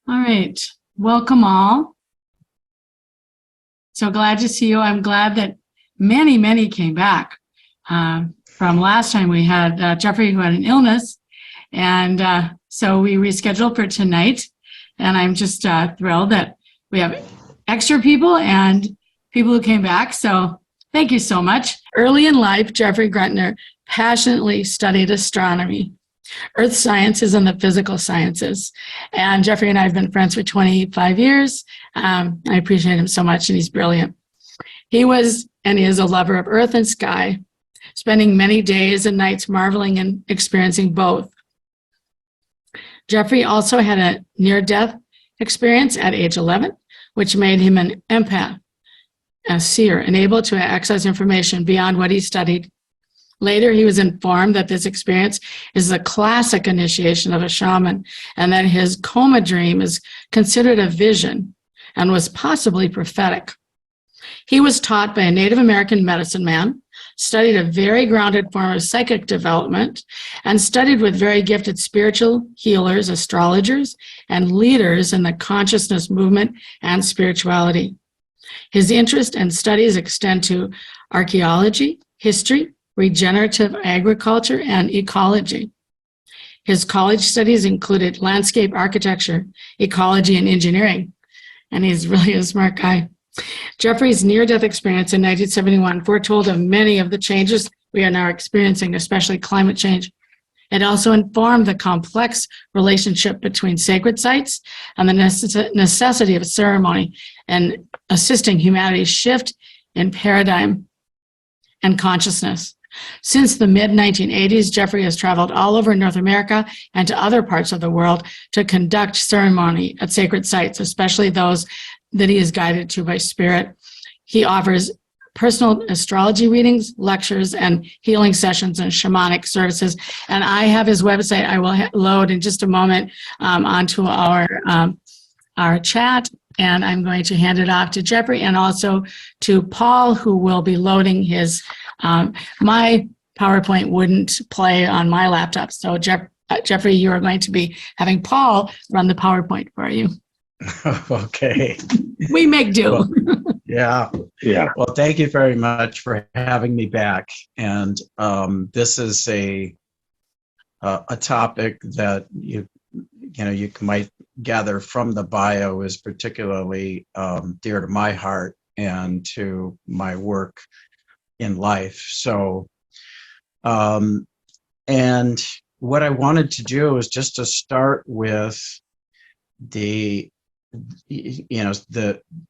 All right. Welcome all. So glad to see you. I'm glad that many came back. From last time we had Jeffrey who had an illness. And so we rescheduled for tonight. And I'm just thrilled that we have extra people and people who came back. So thank you so much. Early in life, Jeffrey Grundtner passionately studied astronomy, earth sciences, and the physical sciences. And Jeffrey and I have been friends for 25 years. I appreciate him so much, and he's brilliant. He was and is a lover of earth and sky, spending many days and nights marveling and experiencing both. Jeffrey also had a near-death experience at age 11, which made him an empath, a seer, and able to access information beyond what he studied. Later, he was informed that this experience is a classic initiation of a shaman and that his coma dream is considered a vision and was possibly prophetic. He was taught by a Native American medicine man, studied a very grounded form of psychic development, and studied with very gifted spiritual healers, astrologers, and leaders in the consciousness movement and spirituality. His interest and studies extend to archaeology, history, regenerative agriculture, and ecology. His college studies included landscape architecture, ecology, and engineering, and he's really a smart guy. Jeffrey's near-death experience in 1971 foretold of many of the changes we are now experiencing, especially climate change. It also informed the complex relationship between sacred sites and the necessity of ceremony and assisting humanity's shift in paradigm and consciousness. Since the mid-1980s, Jeffrey has traveled all over North America and to other parts of the world to conduct ceremony at sacred sites, especially those that he is guided to by spirit. He offers personal astrology readings, lectures, and healing sessions and shamanic services. And I have his website. I will load in just a moment onto our chat, and I'm going to hand it off to Jeffrey and also to Paul, who will be loading his. My PowerPoint wouldn't play on my laptop, so Jeffrey, you are going to be having Paul run the PowerPoint for you. Okay. We make do. Well, yeah. Well, thank you very much for having me back. And this is a topic that you might gather from the bio is particularly dear to my heart and to my work in life. So, and what I wanted to do is just to start with the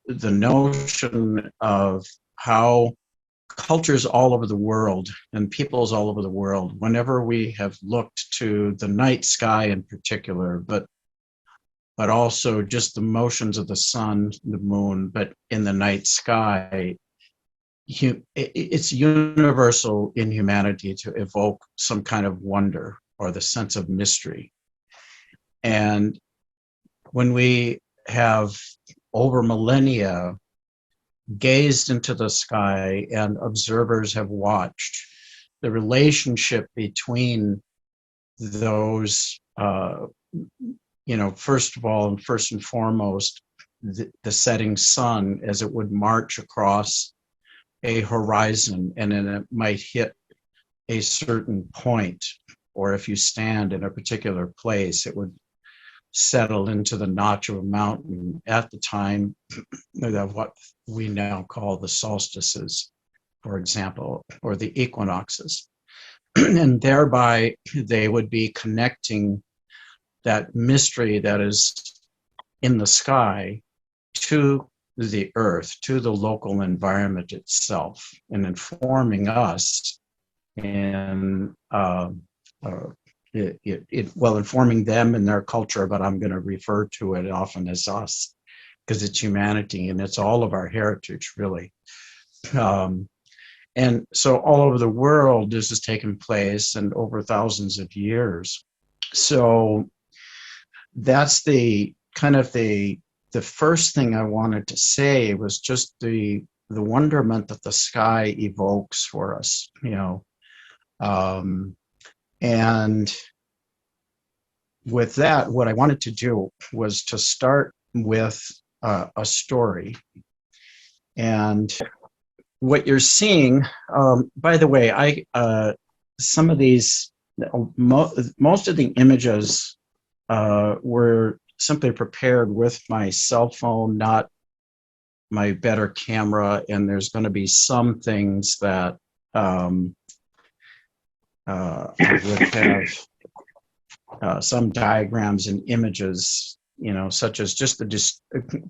notion of how cultures all over the world and peoples all over the world, whenever we have looked to the night sky in particular, but also just the motions of the sun, the moon, but in the night sky, it's universal in humanity to evoke some kind of wonder or the sense of mystery. And when we have over millennia gazed into the sky and observers have watched the relationship between those, first of all, and first and foremost, the setting sun as it would march across a horizon, and then it might hit a certain point, or if you stand in a particular place, it would settle into the notch of a mountain at the time of what we now call the solstices, for example, or the equinoxes. And thereby they would be connecting that mystery that is in the sky to the earth, to the local environment itself, and informing us and informing them and their culture, but I'm going to refer to it often as us because it's humanity and it's all of our heritage, really. And so all over the world, this has taken place and over thousands of years. So that's the kind of the first thing I wanted to say was just the wonderment that the sky evokes for us, and with that, what I wanted to do was to start with a story. And what you're seeing, by the way, some of these, most of the images were simply prepared with my cell phone, not my better camera. And there's going to be some things that I would have some diagrams and images, such as just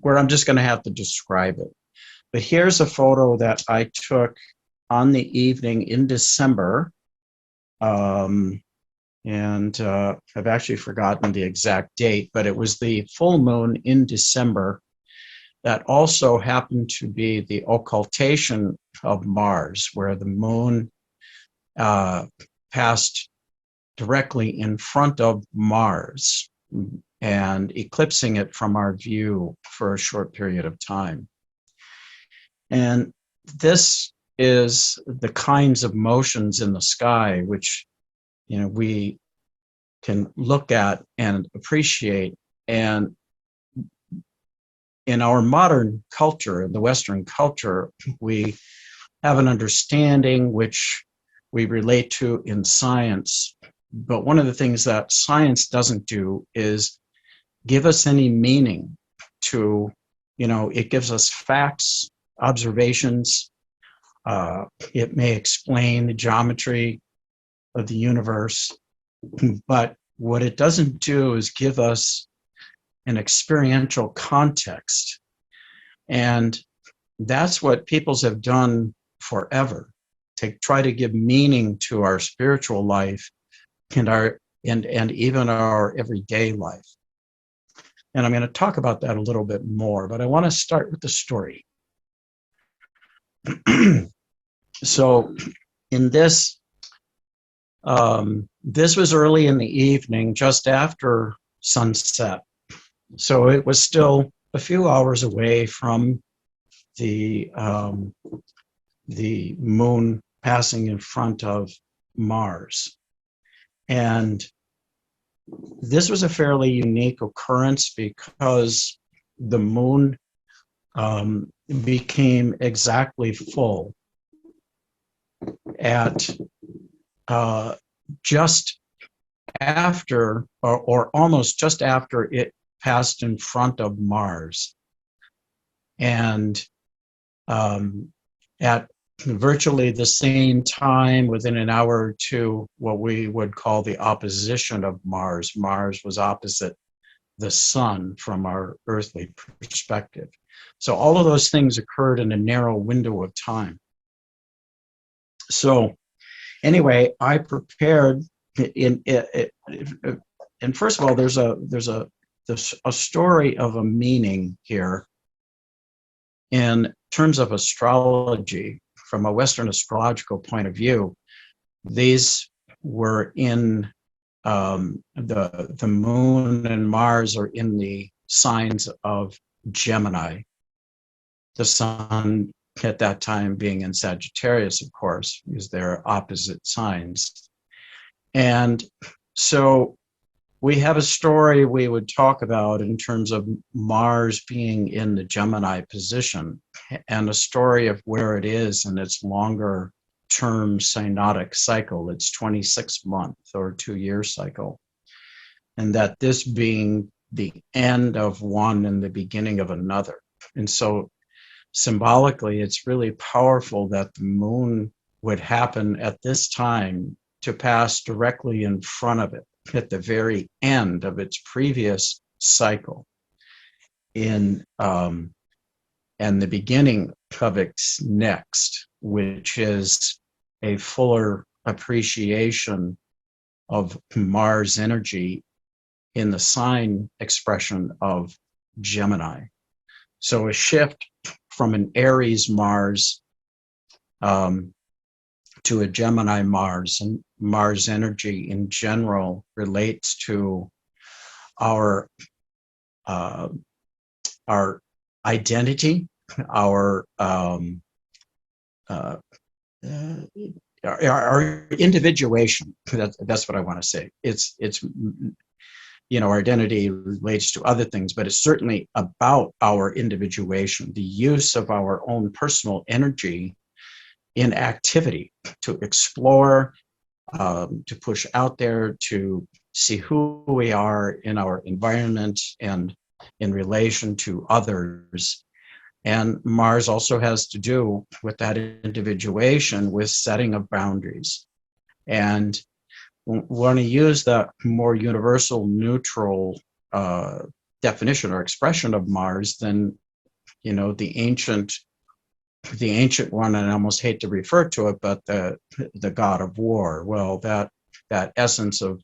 where I'm just going to have to describe it. But here's a photo that I took on the evening in December. And I've actually forgotten the exact date, but it was the full moon in December that also happened to be the occultation of Mars, where the moon passed directly in front of Mars and eclipsing it from our view for a short period of time. And this is the kinds of motions in the sky which we can look at and appreciate. And in our modern culture, in the Western culture, we have an understanding which we relate to in science. But one of the things that science doesn't do is give us any meaning to, it gives us facts, observations. It may explain the geometry of the universe, but what it doesn't do is give us an experiential context. And that's what peoples have done forever, to try to give meaning to our spiritual life and even our everyday life. And I'm going to talk about that a little bit more, but I want to start with the story. So in this was early in the evening, just after sunset. So it was still a few hours away from the moon passing in front of Mars. And this was a fairly unique occurrence because the moon became exactly full at just after, or almost just after it passed in front of Mars. And at virtually the same time, within an hour or two, what we would call the opposition of Mars. Mars was opposite the sun from our earthly perspective. So all of those things occurred in a narrow window of time. So anyway, I prepared and first of all, there's a story of a meaning here in terms of astrology. From a Western astrological point of view, these were in the moon and Mars are in the signs of Gemini, the sun at that time being in Sagittarius, of course, because they're opposite signs. And so we have a story we would talk about in terms of Mars being in the Gemini position, and a story of where it is in its longer term synodic cycle, its 26-month or 2-year cycle, and that this being the end of one and the beginning of another. And so symbolically, it's really powerful that the moon would happen at this time to pass directly in front of it at the very end of its previous cycle and the beginning of its next, which is a fuller appreciation of Mars energy in the sign expression of Gemini. So a shift from an Aries Mars to a Gemini Mars, and Mars energy in general relates to our identity, our individuation. That's what I want to say. It's our identity relates to other things, but it's certainly about our individuation, the use of our own personal energy in activity to explore, to push out there, to see who we are in our environment and in relation to others. And Mars also has to do with that individuation, with setting of boundaries. And want to use that more universal, neutral definition or expression of Mars than, the ancient one, and I almost hate to refer to it, but the god of war. Well, that essence of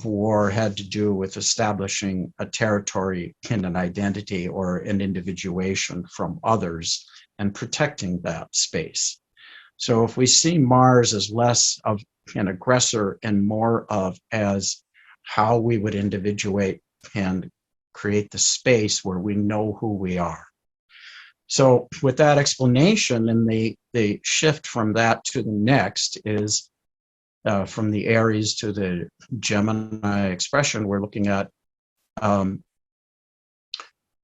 war had to do with establishing a territory and an identity or an individuation from others and protecting that space. So if we see Mars as less of an aggressor and more of as how we would individuate and create the space where we know who we are. So with that explanation, and the shift from that to the next is from the Aries to the Gemini expression, we're looking at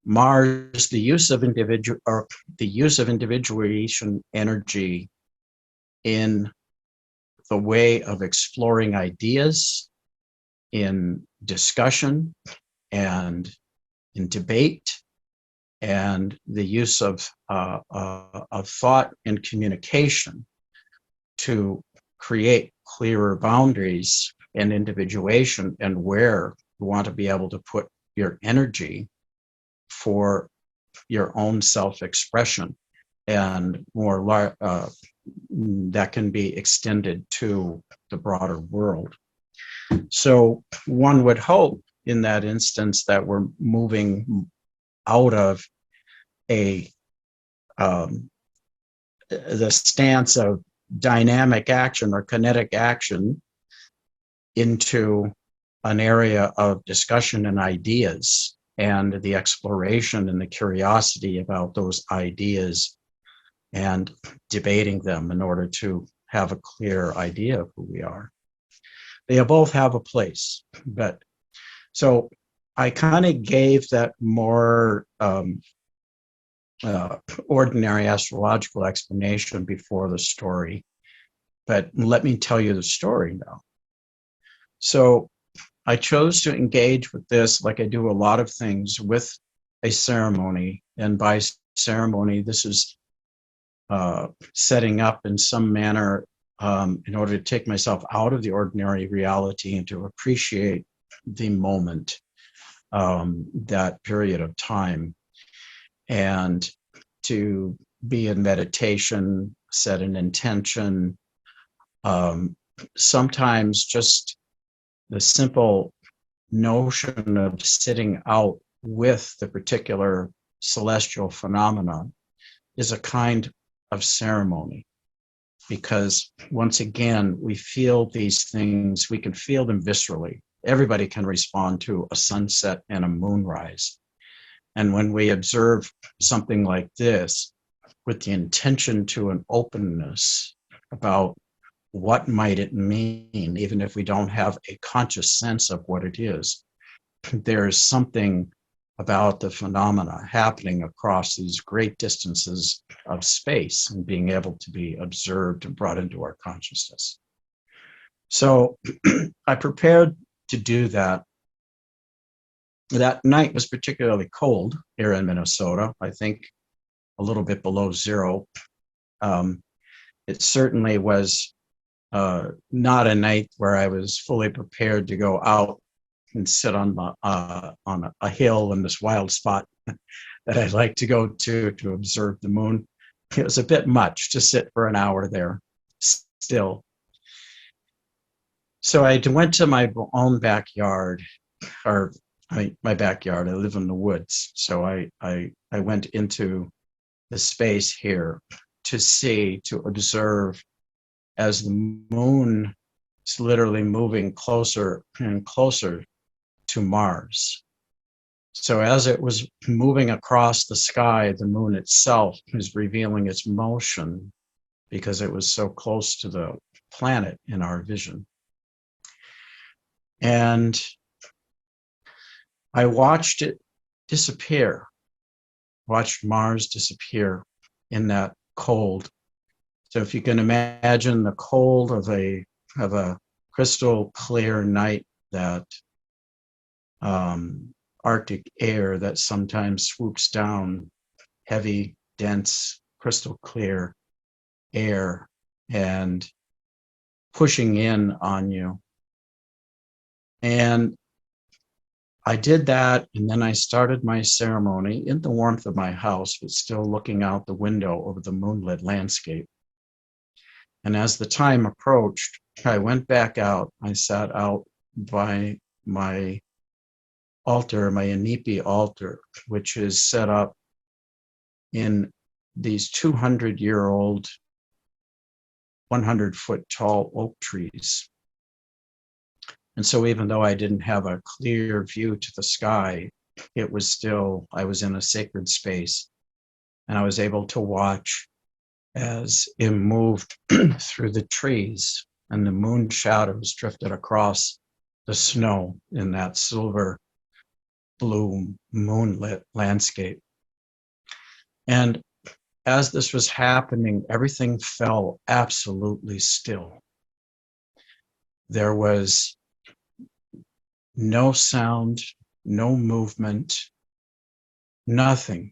Mars, the use of individuation energy in the way of exploring ideas, in discussion, and in debate, and the use of thought and communication to create clearer boundaries and individuation, and where you want to be able to put your energy for your own self-expression, and more that can be extended to the broader world. So one would hope in that instance that we're moving out of the stance of dynamic action or kinetic action into an area of discussion and ideas, and the exploration and the curiosity about those ideas and debating them in order to have a clear idea of who we are. They both have a place, but so I kind of gave that more ordinary astrological explanation before the story, but let me tell you the story now. So I chose to engage with this, like I do a lot of things, with a ceremony, and by ceremony, this is setting up in some manner in order to take myself out of the ordinary reality and to appreciate the moment, that period of time, and to be in meditation, set an intention. Sometimes just the simple notion of sitting out with the particular celestial phenomena is a kind of ceremony, because once again, we feel these things, we can feel them viscerally. Everybody can respond to a sunset and a moonrise. And when we observe something like this with the intention to an openness about what might it mean, even if we don't have a conscious sense of what it is, there's something about the phenomena happening across these great distances of space and being able to be observed and brought into our consciousness. So I prepared to do that. That night was particularly cold here in Minnesota, I think a little bit below zero. It certainly was not a night where I was fully prepared to go out and sit on a hill in this wild spot that I'd like to go to observe the moon. It was a bit much to sit for an hour there still. So I went to my own backyard, or my backyard. I live in the woods. So I went into the space here to observe as the moon is literally moving closer and closer to Mars. So as it was moving across the sky, the moon itself is revealing its motion because it was so close to the planet in our vision. And I watched it disappear, watched Mars disappear in that cold. So if you can imagine the cold of a crystal clear night, that Arctic air that sometimes swoops down, heavy, dense, crystal clear air and pushing in on you. And I did that, and then I started my ceremony in the warmth of my house, but still looking out the window over the moonlit landscape. And as the time approached, I went back out. I sat out by my altar, my Inipi altar, which is set up in these 200-year-old, 100-foot tall oak trees. And so even though I didn't have a clear view to the sky, it was still, I was in a sacred space, and I was able to watch as it moved through the trees and the moon shadows drifted across the snow in that silver blue moonlit landscape. And as this was happening, everything fell absolutely still. There was no sound, no movement, nothing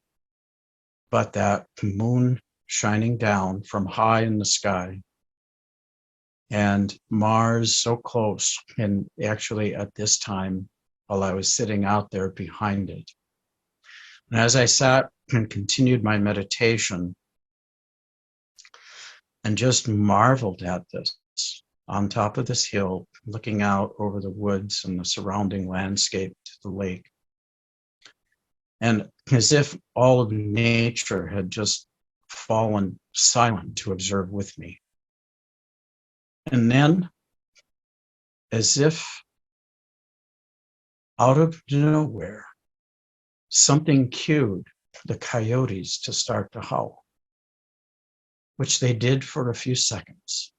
but that moon shining down from high in the sky, and Mars so close. And actually at this time, while I was sitting out there behind it. And as I sat and continued my meditation and just marveled at this, on top of this hill, looking out over the woods and the surrounding landscape to the lake, and as if all of nature had just fallen silent to observe with me. And then, as if out of nowhere, something cued the coyotes to start to howl, which they did for a few seconds.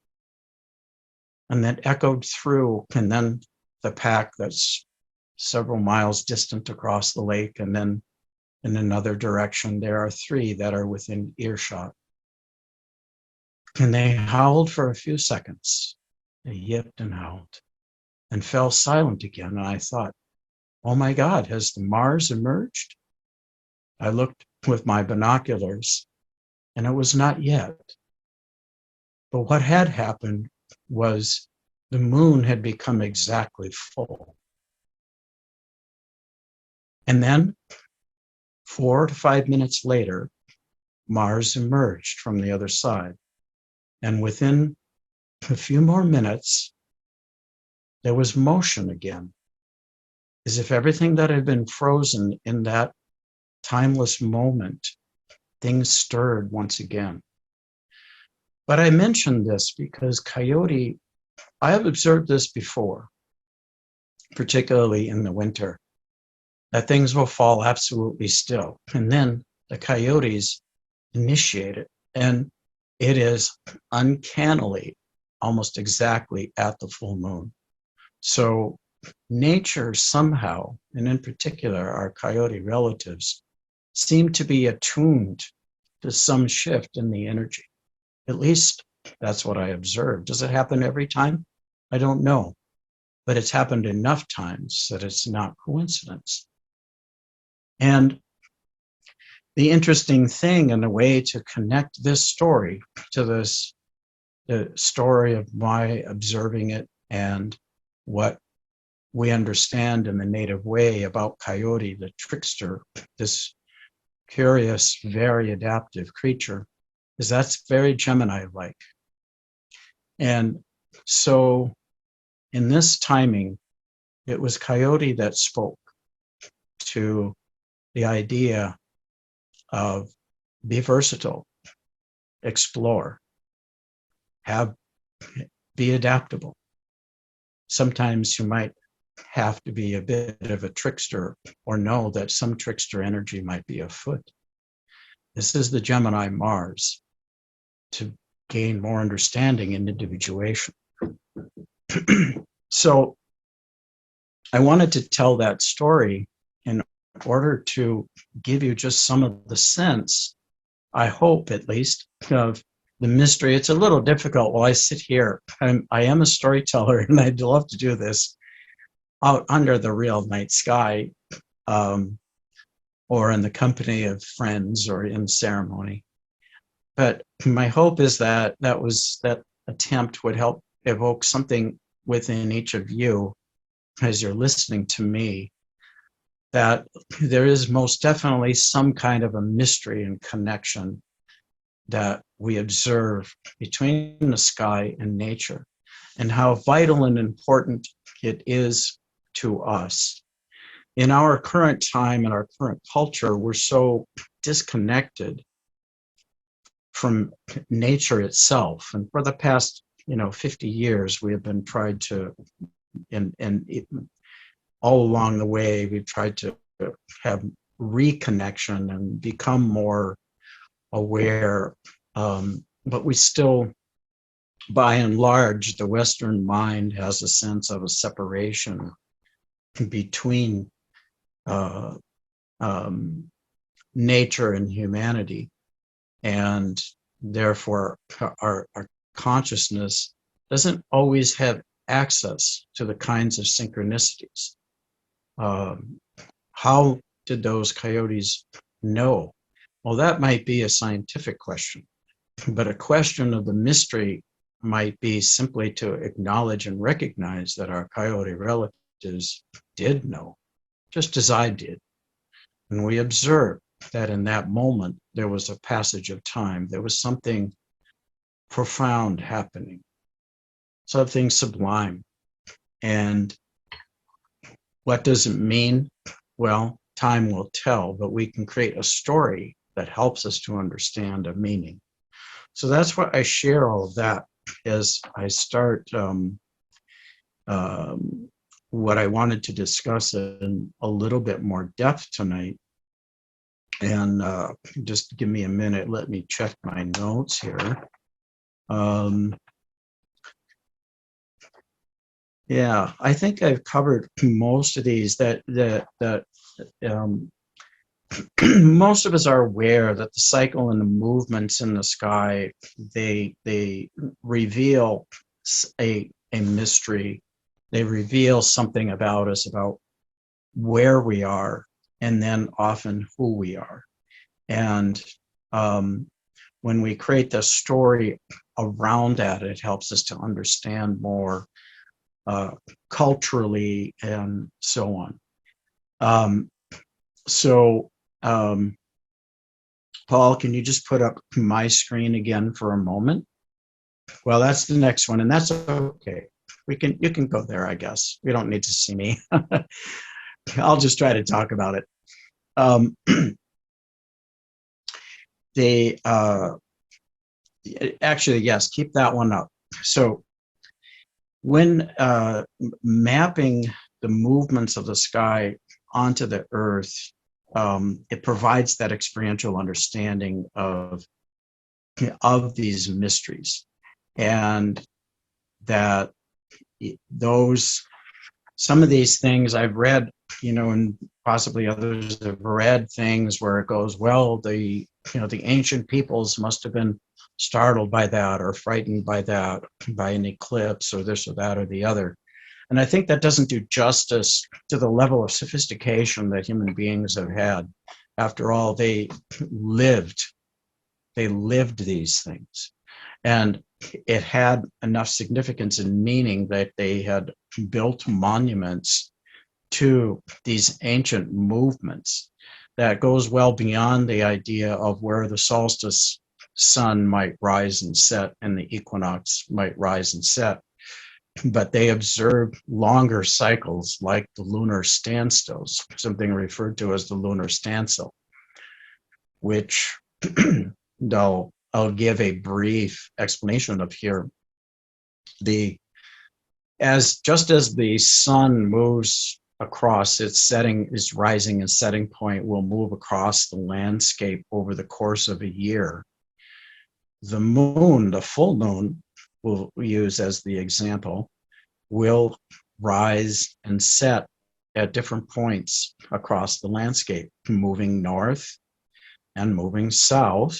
And that echoed through, and then the pack that's several miles distant across the lake, and then in another direction, there are 3 that are within earshot. And they howled for a few seconds. They yipped and howled and fell silent again. And I thought, oh my God, has the Mars emerged? I looked with my binoculars, and it was not yet. But what had happened was the moon had become exactly full. And then 4 to 5 minutes later, Mars emerged from the other side. And within a few more minutes, there was motion again, as if everything that had been frozen in that timeless moment, things stirred once again. But I mentioned this because coyote, I have observed this before, particularly in the winter, that things will fall absolutely still. And then the coyotes initiate it. And it is uncannily almost exactly at the full moon. So nature somehow, and in particular our coyote relatives, seem to be attuned to some shift in the energy. At least that's what I observed. Does it happen every time? I don't know. But it's happened enough times that it's not coincidence. And the interesting thing, and a way to connect this story to this, the story of my observing it and what we understand in the native way about coyote, the trickster, this curious, very adaptive creature, is that's very Gemini-like. And so in this timing, it was coyote that spoke to the idea of be versatile, explore, be adaptable. Sometimes you might have to be a bit of a trickster or know that some trickster energy might be afoot. This is the Gemini Mars to gain more understanding and individuation. So I wanted to tell that story in order to give you just some of the sense, I hope at least, of the mystery. It's a little difficult while I sit here. I am a storyteller, and I'd love to do this out under the real night sky, or in the company of friends, or in ceremony. But my hope is that that attempt would help evoke something within each of you as you're listening to me, that there is most definitely some kind of a mystery and connection that we observe between the sky and nature, and how vital and important it is to us. In our current time and our current culture, we're so disconnected from nature itself. And for the past, 50 years, we have been tried to, all along the way, we've tried to have reconnection and become more aware. But we still, by and large, the Western mind has a sense of a separation between nature and humanity. And therefore, our consciousness doesn't always have access to the kinds of synchronicities. How did those coyotes know? Well, that might be a scientific question, but a question of the mystery might be simply to acknowledge and recognize that our coyote relatives did know, just as I did. And we observed that in that moment, there was a passage of time. There was something profound happening, something sublime. And what does it mean? Well, time will tell, but we can create a story that helps us to understand a meaning. So that's why I share all of that as I start what I wanted to discuss in a little bit more depth tonight. And just give me a minute. Let me check my notes here. Yeah, I think I've covered most of these. Most of us are aware that the cycle and the movements in the sky, they reveal a mystery. They reveal something about us, about where we are, and then often who we are. And when we create the story around that, it helps us to understand more culturally and so on. Paul, can you just put up my screen again for a moment? Well, that's the next one, and that's okay. You can go there, I guess. You don't need to see me. I'll just try to talk about it. Actually, yes, keep that one up. So when mapping the movements of the sky onto the earth, it provides that experiential understanding of these mysteries, and that some of these things I've read, and possibly others have read things where it goes, well, the ancient peoples must have been startled by that, or frightened by that, by an eclipse, or this or that or the other. And I think that doesn't do justice to the level of sophistication that human beings have had. After all, they lived these things. And it had enough significance and meaning that they had built monuments to these ancient movements that goes well beyond the idea of where the solstice sun might rise and set and the equinox might rise and set. But they observed longer cycles, like the lunar standstills, something referred to as the lunar standstill, which I'll give a brief explanation of here. Just as the sun moves across its rising and setting point will move across the landscape over the course of a year, the moon, the full moon, we'll use as the example, will rise and set at different points across the landscape, moving north and moving south,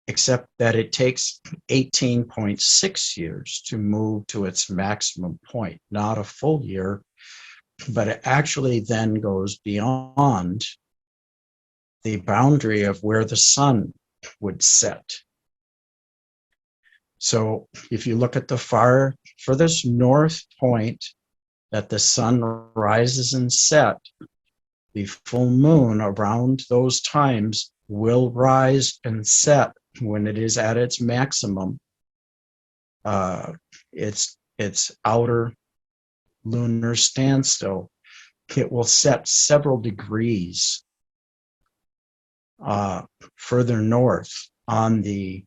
except that it takes 18.6 years to move to its maximum point, not a full year, but it actually then goes beyond the boundary of where the sun would set. So if you look at the furthest north point that the sun rises and set, the full moon around those times will rise and set when it is at its maximum. Its outer lunar standstill. It will set several degrees further north on the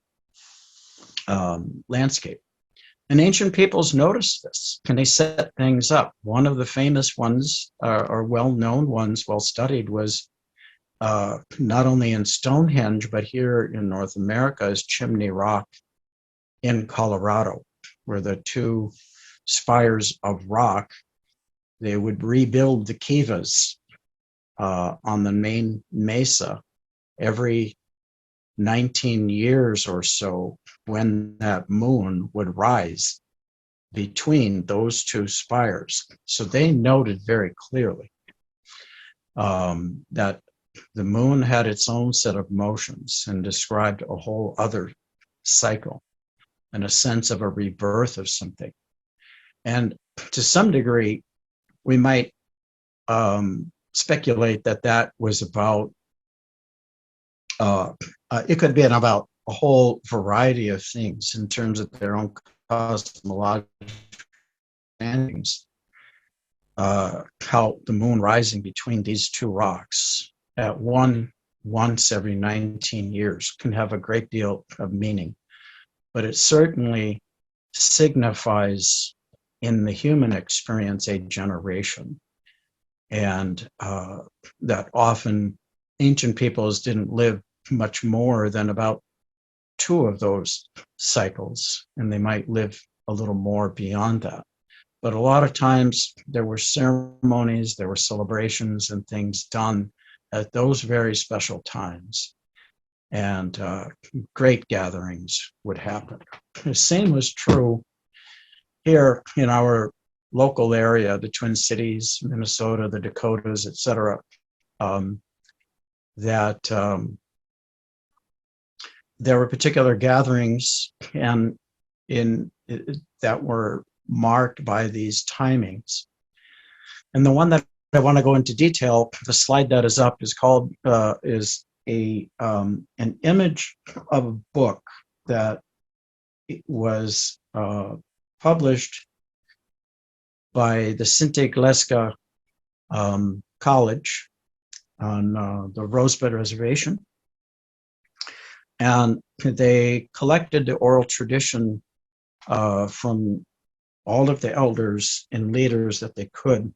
landscape. And ancient peoples noticed this, and they set things up. One of the famous ones, or well-known ones, well-studied, was not only in Stonehenge, but here in North America is Chimney Rock in Colorado, where the two spires of rock, they would rebuild the kivas on the main mesa every 19 years or so, when that moon would rise between those two spires. So they noted very clearly that the moon had its own set of motions and described a whole other cycle and a sense of a rebirth of something. And to some degree, we might speculate that that was about, it could have been about a whole variety of things in terms of their own cosmological understandings. How the moon rising between these two rocks at once every 19 years can have a great deal of meaning. But it certainly signifies in the human experience a generation. And that often ancient peoples didn't live much more than about 2 of those cycles, and they might live a little more beyond that. But a lot of times there were ceremonies, there were celebrations and things done at those very special times. And great gatherings would happen. The same was true here in our local area, the Twin Cities, Minnesota, the Dakotas, etc. There were particular gatherings and that were marked by these timings. And the one that I want to go into detail, the slide that is up is called, is an image of a book that was published by the Sinte Gleska College on the Rosebud Reservation. And they collected the oral tradition from all of the elders and leaders that they could.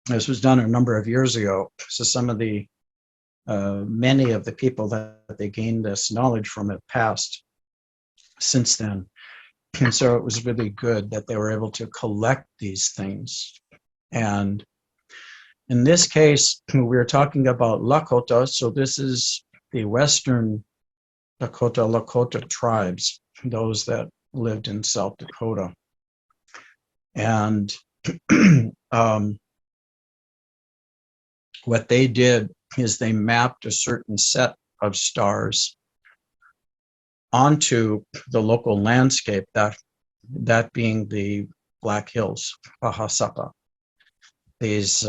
This was done a number of years ago. So some of the, many of the people that they gained this knowledge from have passed since then. And so it was really good that they were able to collect these things. And in this case, we were talking about Lakota. So this is the Western Lakota tribes, those that lived in South Dakota. And what they did is they mapped a certain set of stars onto the local landscape, that being the Black Hills, Pahasapa. These,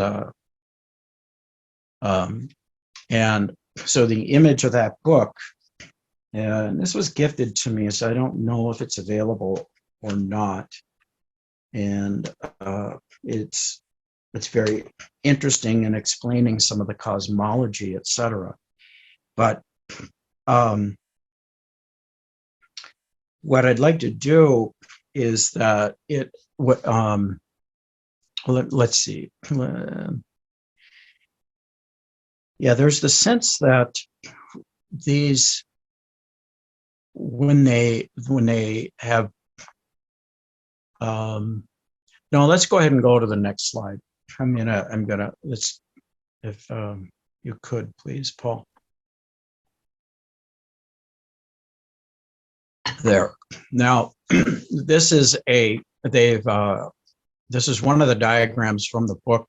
and so the image of that book, and this was gifted to me, so I don't know if it's available or not. And it's very interesting in explaining some of the cosmology, etc. But what I'd like to do is that let's see. Yeah, there's the sense that these, when they have No, let's go ahead and go to the next slide. Let's, if you could, please, Paul. There. Now, this is this is one of the diagrams from the book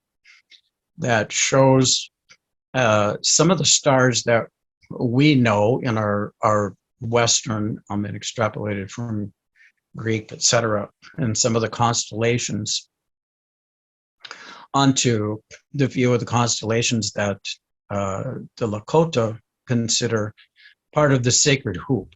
that shows some of the stars that we know in our Western, and extrapolated from Greek, etc., and some of the constellations onto the view of the constellations that the Lakota consider part of the sacred hoop.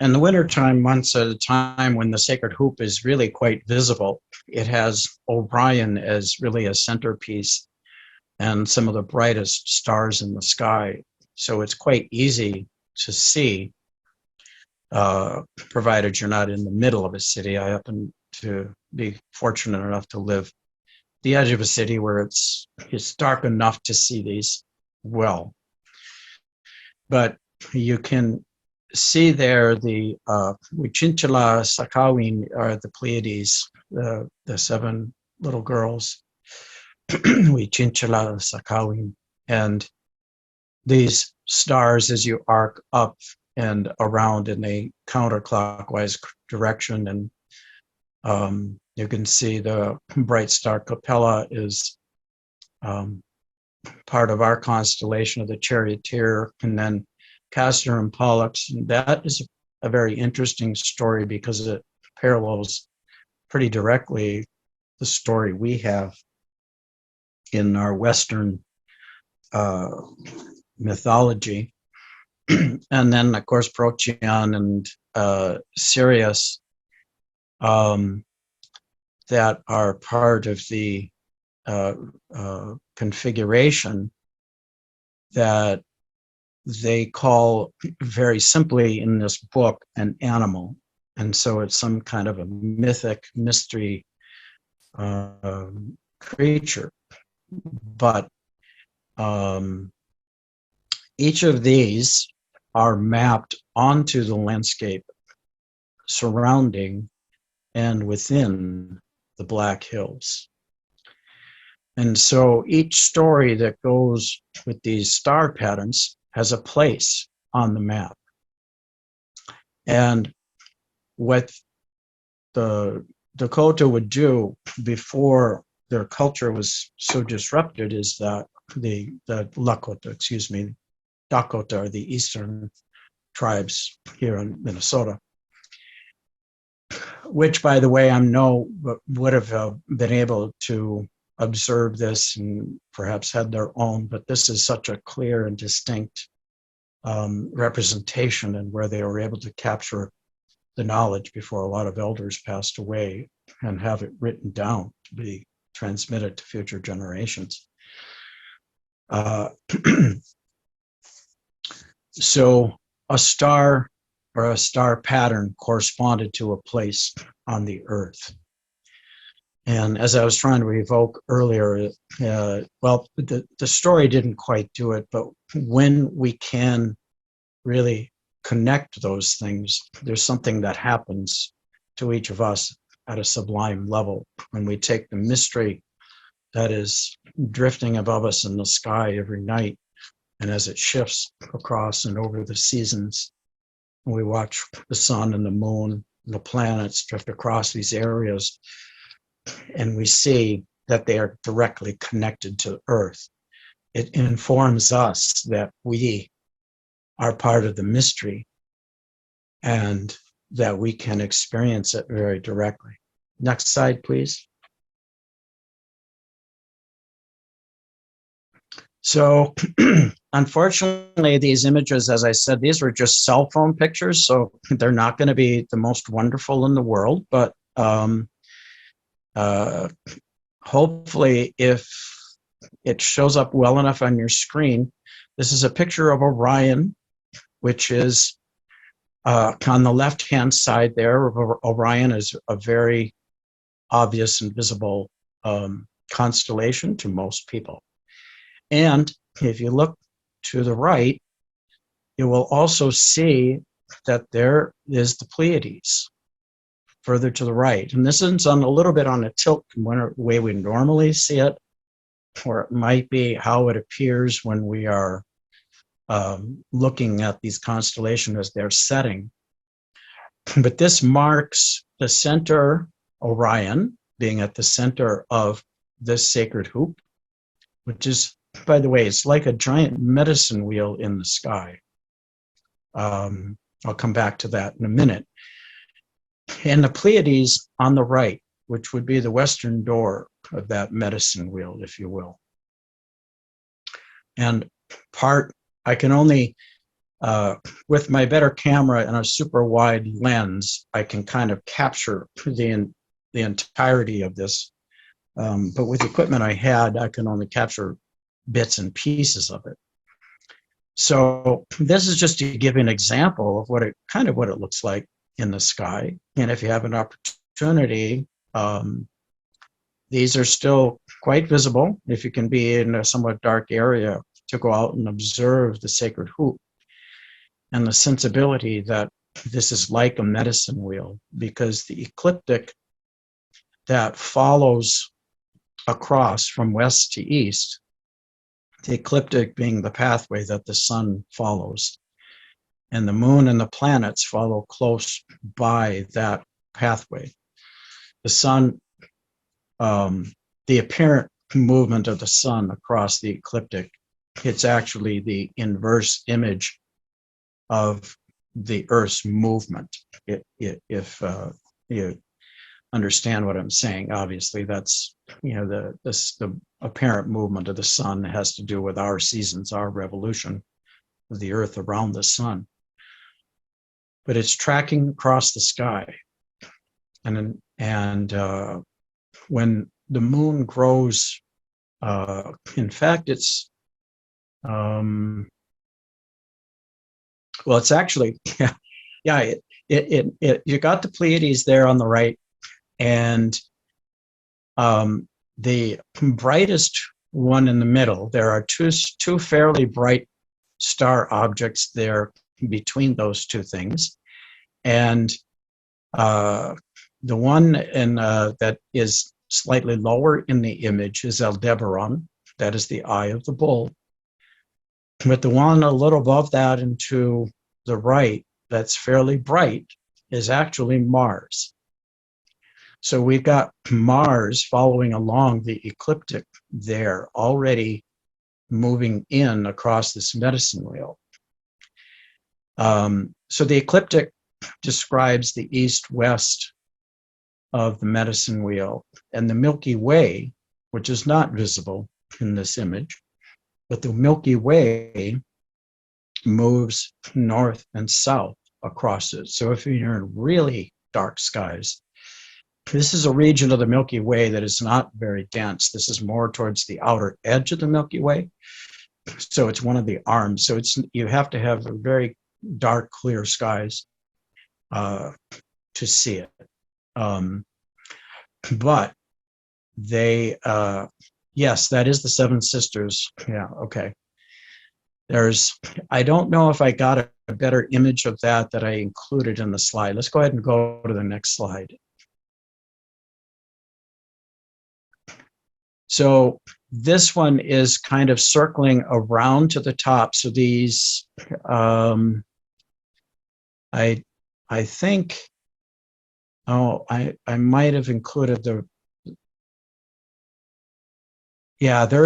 And the wintertime months at a time when the sacred hoop is really quite visible, it has Orion as really a centerpiece and some of the brightest stars in the sky. So it's quite easy to see, provided you're not in the middle of a city. I happen to be fortunate enough to live the edge of a city where it's dark enough to see these well. But you can see there the Wichinchila Sakawin are the Pleiades, the 7 little girls, Wichinchila Sakawin, and these stars as you arc up and around in a counterclockwise direction. And you can see the bright star Capella is part of our constellation of the Charioteer, and then Castor and Pollux. And that is a very interesting story because it parallels pretty directly the story we have in our Western mythology. And then, of course, Procyon and Sirius that are part of the configuration that they call very simply in this book an animal. And so it's some kind of a mythic mystery creature. But each of these are mapped onto the landscape surrounding and within the Black Hills. And so each story that goes with these star patterns has a place on the map. And what the Dakota would do before their culture was so disrupted is that the Lakota, Dakota are the eastern tribes here in Minnesota, which, by the way, would have been able to observe this and perhaps had their own, but this is such a clear and distinct representation, and where they were able to capture the knowledge before a lot of elders passed away and have it written down to be transmitted to future generations. So a star or a star pattern corresponded to a place on the earth. And as I was trying to evoke earlier, the story didn't quite do it, but when we can really connect those things, there's something that happens to each of us at a sublime level when we take the mystery that is drifting above us in the sky every night, and as it shifts across and over the seasons, we watch the sun and the moon and the planets drift across these areas, and we see that they are directly connected to Earth. It informs us that we are part of the mystery and that we can experience it very directly. Next slide, please. So unfortunately, these images, as I said, these were just cell phone pictures, so they're not going to be the most wonderful in the world, but hopefully if it shows up well enough on your screen, this is a picture of Orion, which is on the left-hand side there. Orion is a very obvious and visible constellation to most people. And if you look to the right, you will also see that there is the Pleiades. further to the right. And this is on a little bit on a tilt from the way we normally see it, or it might be how it appears when we are looking at these constellations as they're setting. But this marks the center, Orion being at the center of this sacred hoop, which is, by the way, it's like a giant medicine wheel in the sky. I'll come back to that in a minute. And the Pleiades on the right, which would be the western door of that medicine wheel, if you will. And I can only, with my better camera and a super wide lens, I can kind of capture the entirety of this. But with the equipment I had, I can only capture bits and pieces of it. So this is just to give you an example of what it looks like in the sky. And if you have an opportunity, these are still quite visible if you can be in a somewhat dark area to go out and observe the sacred hoop and the sensibility that this is like a medicine wheel, because the ecliptic that follows across from west to east, the ecliptic being the pathway that the sun follows, and the moon and the planets follow close by that pathway. The sun, the apparent movement of the sun across the ecliptic, it's actually the inverse image of the Earth's movement. If you understand what I'm saying, obviously that's, the apparent movement of the sun has to do with our seasons, our revolution of the Earth around the sun. But it's tracking across the sky, and when the moon grows, in fact, it's it's actually, you got the Pleiades there on the right, and the brightest one in the middle, there are two fairly bright star objects there between those two things. And the one that is slightly lower in the image is Aldebaran. That is the eye of the bull. But the one a little above that and to the right that's fairly bright is actually Mars. So we've got Mars following along the ecliptic there, already moving in across this medicine wheel. So the ecliptic describes the east-west of the medicine wheel, and the Milky Way, which is not visible in this image, but the Milky Way moves north and south across it. So if you're in really dark skies, this is a region of the Milky Way that is not very dense. This is more towards the outer edge of the Milky Way. So it's one of the arms. So you have to have a very dark, clear skies to see it. But they, yes, that is the Seven Sisters. Yeah, okay. I don't know if I got a better image of that I included in the slide. Let's go ahead and go to the next slide. So this one is kind of circling around to the top. So these, I think, I might have included there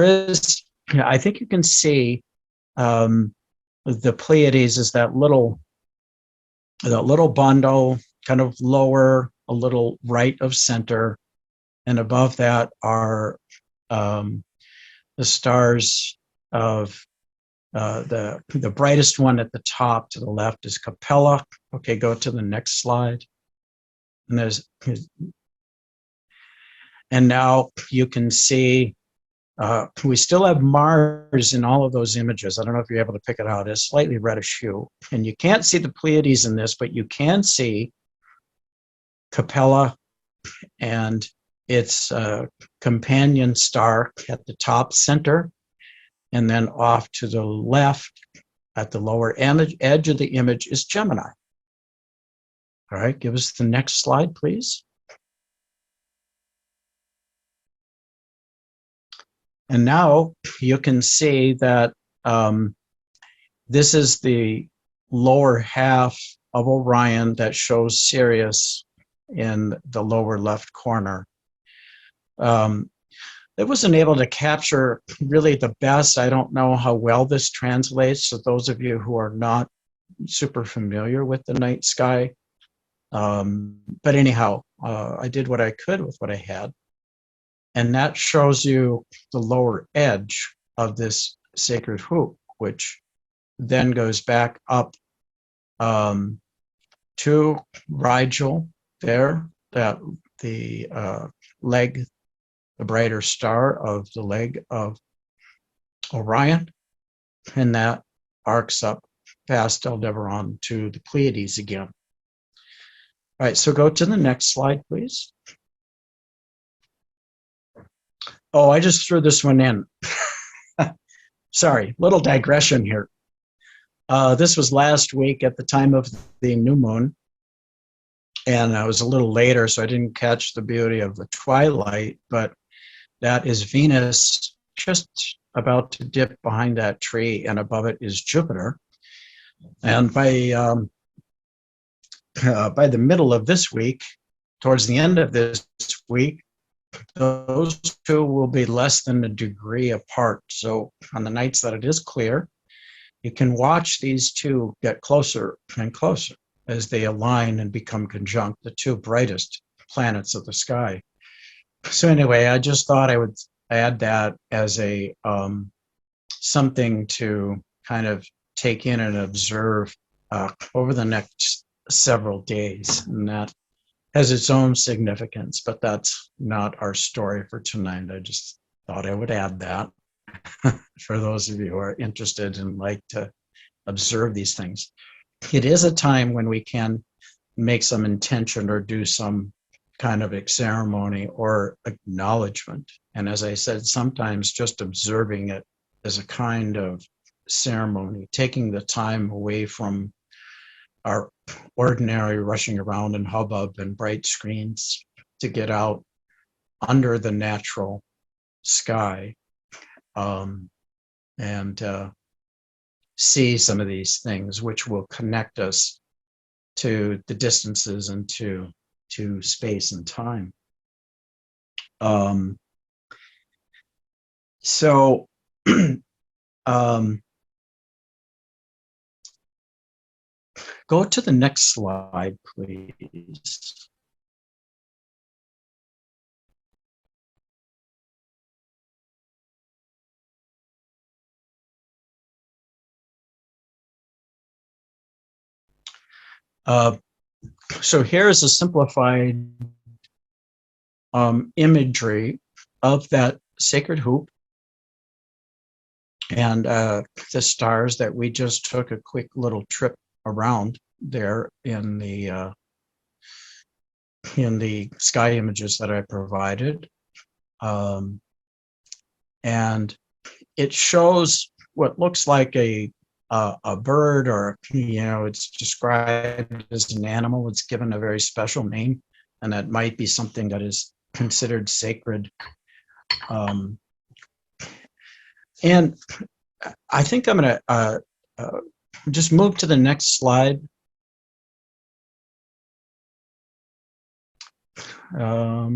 is, I think you can see the Pleiades is that little bundle, kind of lower, a little right of center, and above that are the stars of the brightest one at the top to the left is Capella. Okay, go to the next slide. And now you can see we still have Mars in all of those images. I don't know if you're able to pick it out. It's slightly reddish hue. And you can't see the Pleiades in this, but you can see Capella and its companion star at the top center, and then off to the left at the lower edge of the image is Gemini. All right, give us the next slide, please. And now you can see that this is the lower half of Orion that shows Sirius in the lower left corner. It wasn't able to capture really the best. I don't know how well this translates to those of you who are not super familiar with the night sky. But anyhow, I did what I could with what I had. And that shows you the lower edge of this sacred hoop, which then goes back up to Rigel there, that the leg, the brighter star of the leg of Orion, and that arcs up past Aldebaran to the Pleiades again. All right, so go to the next slide, please. Oh, I just threw this one in. Sorry, little digression here. This was last week at the time of the new moon, and I was a little later, so I didn't catch the beauty of the twilight, but that is Venus just about to dip behind that tree, and above it is Jupiter. And by the middle of this week, towards the end of this week, those two will be less than a degree apart. So on the nights that it is clear, you can watch these two get closer and closer as they align and become conjunct, the two brightest planets of the sky. So anyway, I just thought I would add that as a something to kind of take in and observe over the next several days. And that has its own significance, but that's not our story for tonight. I just thought I would add that for those of you who are interested and like to observe these things. It is a time when we can make some intention or do some kind of a ceremony or acknowledgement. And as I said, sometimes just observing it as a kind of ceremony, taking the time away from our ordinary rushing around in hubbub and bright screens to get out under the natural sky and see some of these things, which will connect us to the distances and to space and time. So go to the next slide, please. So here's a simplified imagery of that sacred hoop and the stars that we just took a quick little trip around there in the sky images that I provided. And it shows what looks like a bird, or it's described as an animal. It's given a very special name, and that might be something that is considered sacred. And I think I'm going to just move to the next slide. I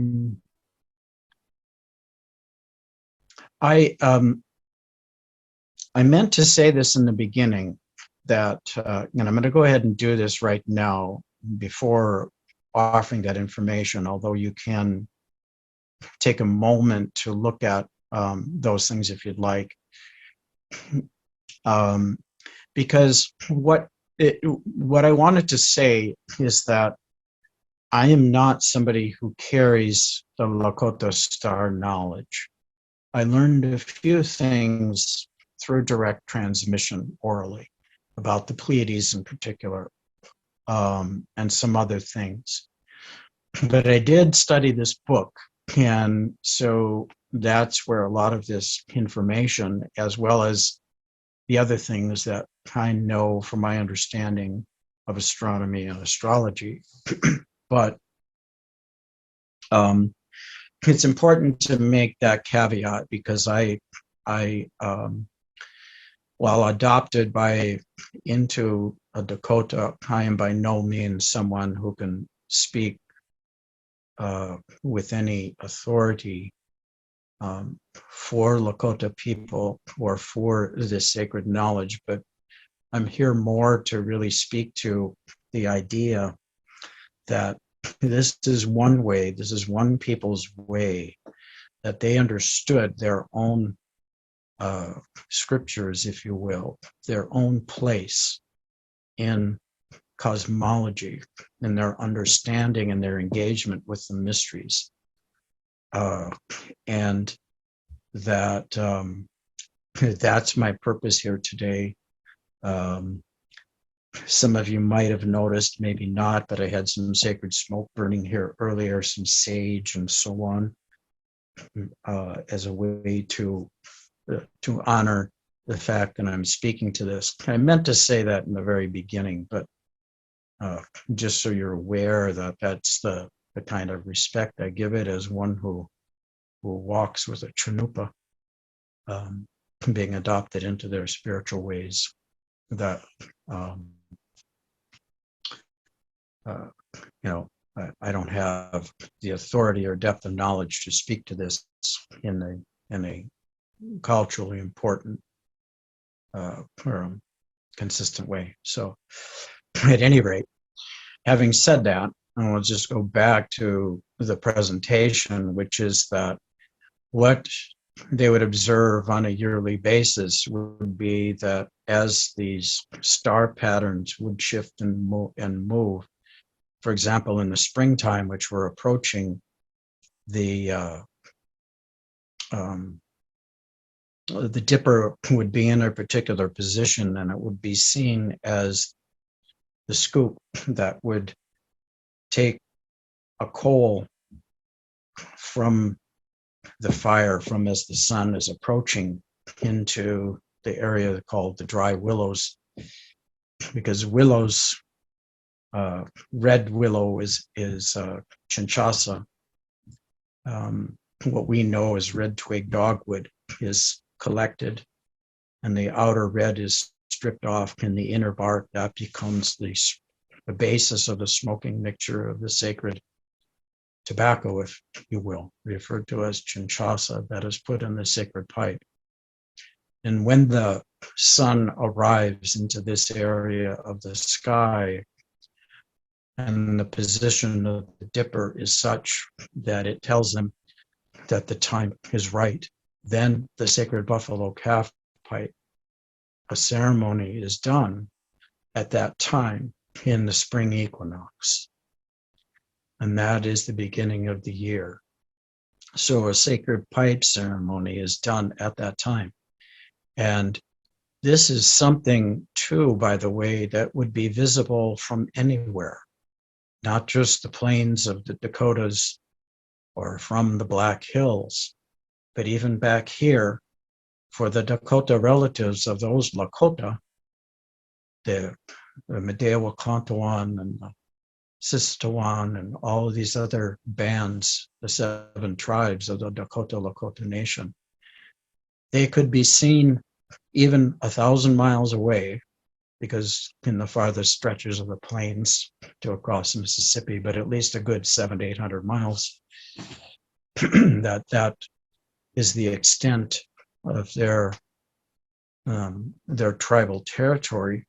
meant to say this in the beginning that, and I'm going to go ahead and do this right now before offering that information, although you can take a moment to look at those things if you'd like. Because what I wanted to say is that I am not somebody who carries the Lakota star knowledge. I learned a few things through direct transmission orally about the Pleiades in particular, and some other things. But I did study this book, and so that's where a lot of this information, as well as the other things that I know from my understanding, of astronomy and astrology. But it's important to make that caveat because while adopted into a Dakota, I am by no means someone who can speak with any authority for Lakota people or for this sacred knowledge, but I'm here more to really speak to the idea that this is one way, this is one people's way, that they understood their own scriptures, if you will, their own place in cosmology, in their understanding and their engagement with the mysteries. And that that's my purpose here today. Some of you might have noticed, maybe not, but I had some sacred smoke burning here earlier, some sage and so on, as a way to honor the fact that I'm speaking to this. I meant to say that in the very beginning, but just so you're aware that that's the kind of respect I give it as one who walks with a Chanupa, being adopted into their spiritual ways. That I don't have the authority or depth of knowledge to speak to this in a culturally important or consistent way. So, at any rate, having said that, I will just go back to the presentation, which is that what they would observe on a yearly basis would be that as these star patterns would shift and move, for example, in the springtime, which we're approaching, the dipper would be in a particular position, and it would be seen as the scoop that would take a coal from the fire, from as the sun is approaching, into the area called the dry willows, because willows, red willow is chinchasa. What we know as red twig dogwood is collected, and the outer red is stripped off, and the inner bark, that becomes the basis of the smoking mixture of the sacred tobacco, if you will, referred to as chinchasa, that is put in the sacred pipe. And when the sun arrives into this area of the sky, and the position of the dipper is such that it tells them that the time is right, then the sacred buffalo calf pipe, a ceremony is done at that time in the spring equinox. And that is the beginning of the year. So a sacred pipe ceremony is done at that time. And this is something, too, by the way, that would be visible from anywhere, not just the plains of the Dakotas or from the Black Hills, but even back here, for the Dakota relatives of those Lakota, the Medewa-Kantuan and the Sistewan and all of these other bands, the 7 tribes of the Dakota-Lakota Nation, they could be seen even 1,000 miles away, because in the farthest stretches of the plains to across Mississippi, but at least a good 700 to 800 miles, that is the extent of their tribal territory.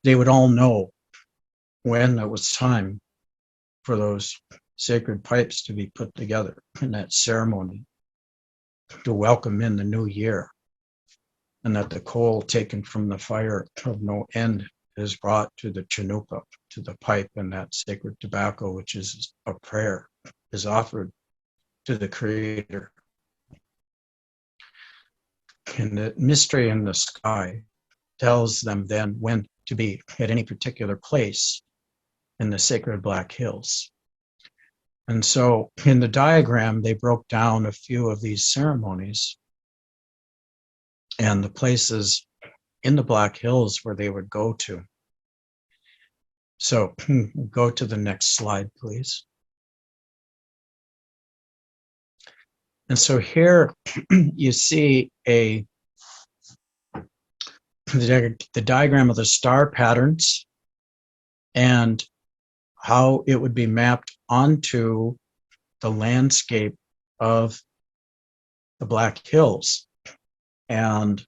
They would all know when it was time for those sacred pipes to be put together in that ceremony to welcome in the new year, and that the coal taken from the fire of no end is brought to the chanupa, to the pipe, and that sacred tobacco, which is a prayer, is offered to the Creator. And the mystery in the sky tells them then when to be at any particular place in the sacred Black Hills. And so in the diagram, they broke down a few of these ceremonies and the places in the Black Hills where they would go to. So go to the next slide, please. And so here you see the diagram of the star patterns and how it would be mapped onto the landscape of the Black Hills. And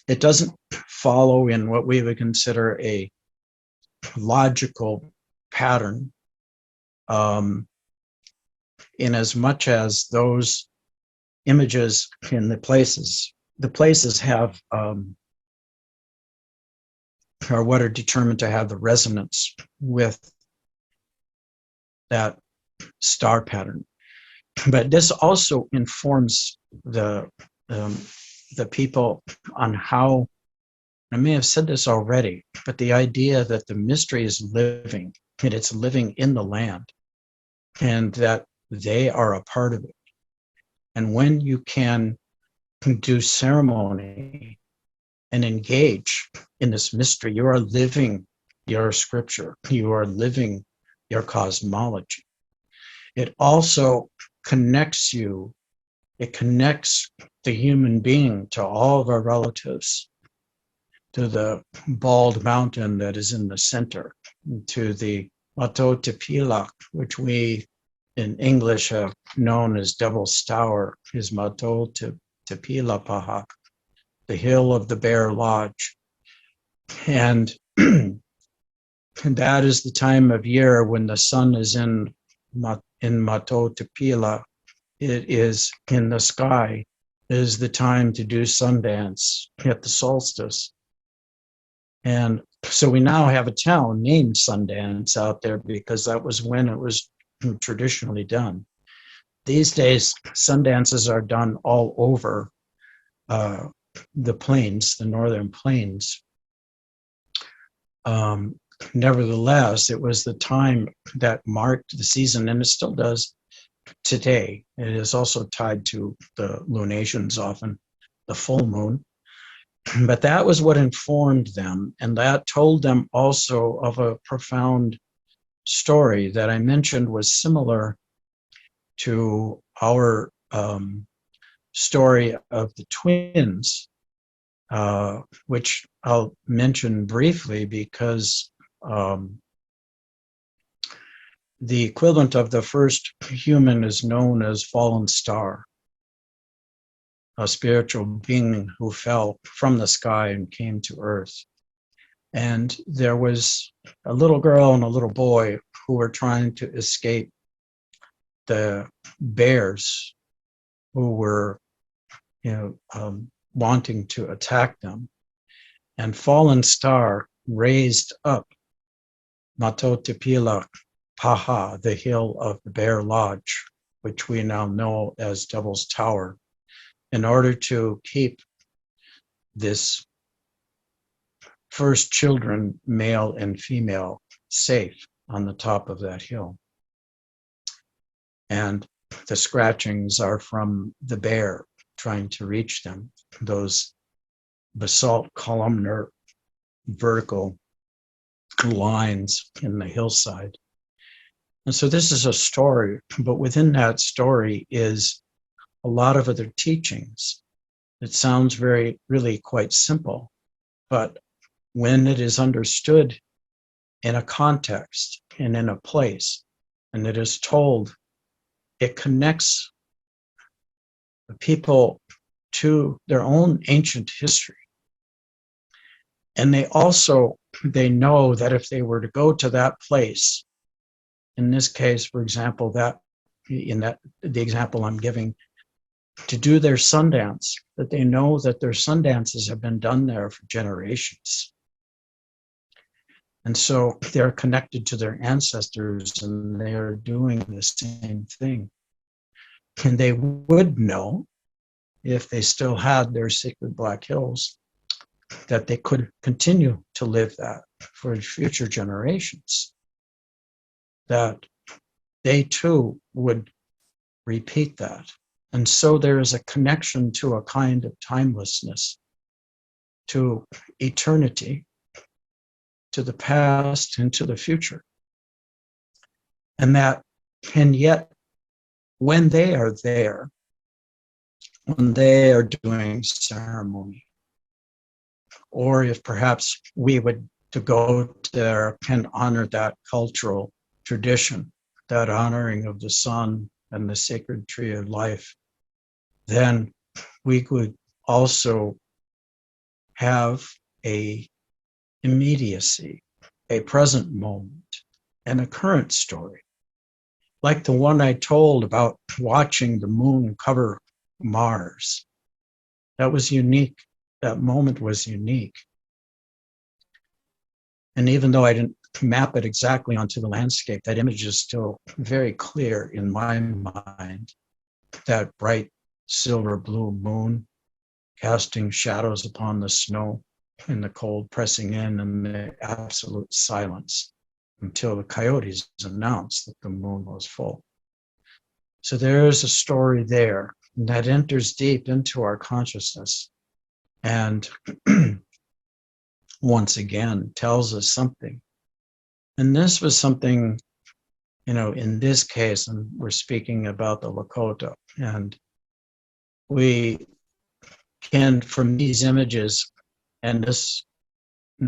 it doesn't follow in what we would consider a logical pattern, in as much as those images in the places have are what are determined to have the resonance with that star pattern. But this also informs the people on how, I may have said this already, but the idea that the mystery is living, and it's living in the land, and that they are a part of it. And when you can do ceremony and engage in this mystery, you are living your scripture, you are living your cosmology. It also connects you, it connects the human being to all of our relatives, to the bald mountain that is in the center, to the Mato Tepilak, which we in English have known as Devil's Tower, is Mato Tepila Pahak, the hill of the Bear Lodge. And that is the time of year when the sun is in Mato Tepila. It is in the sky. It is the time to do Sundance at the solstice. And so we now have a town named Sundance out there because that was when it was traditionally done. These days, Sundances are done all over the plains, the northern plains. Nevertheless, it was the time that marked the season, and it still does today. It is also tied to the lunations, often the full moon. But that was what informed them, and that told them also of a profound story that I mentioned was similar to our story of the twins, which I'll mention briefly because the equivalent of the first human is known as fallen star, a spiritual being who fell from the sky and came to earth. And there was a little girl and a little boy who were trying to escape the bears who were, wanting to attack them. And fallen star raised up Mato Tepila Paha, the hill of the Bear Lodge, which we now know as Devil's Tower, in order to keep this first children, male and female, safe on the top of that hill. And the scratchings are from the bear trying to reach them, those basalt columnar vertical lines in the hillside. And so this is a story, but within that story is a lot of other teachings. It sounds really quite simple, but when it is understood in a context and in a place, and it is told, it connects the people to their own ancient history. And they know that if they were to go to that place, in this case, for example, the example I'm giving, to do their Sundance, that they know that their Sundances have been done there for generations. And so they're connected to their ancestors and they are doing the same thing. And they would know, if they still had their sacred Black Hills, that they could continue to live that for future generations, that they too would repeat that. And so there is a connection to a kind of timelessness to eternity, to the past, and to the future. And yet, when they are there, when they are doing ceremony, or if perhaps we would to go there and honor that cultural tradition, that honoring of the sun and the sacred tree of life, then we could also have a immediacy, a present moment, and a current story. Like the one I told about watching the moon cover Mars. That was unique. That moment was unique. And even though I didn't map it exactly onto the landscape, that image is still very clear in my mind. That bright silver blue moon casting shadows upon the snow and the cold pressing in and the absolute silence until the coyotes announced that the moon was full. So there's a story there that enters deep into our consciousness and once again tells us something. And this was something, in this case, and we're speaking about the Lakota, and we can, from these images and this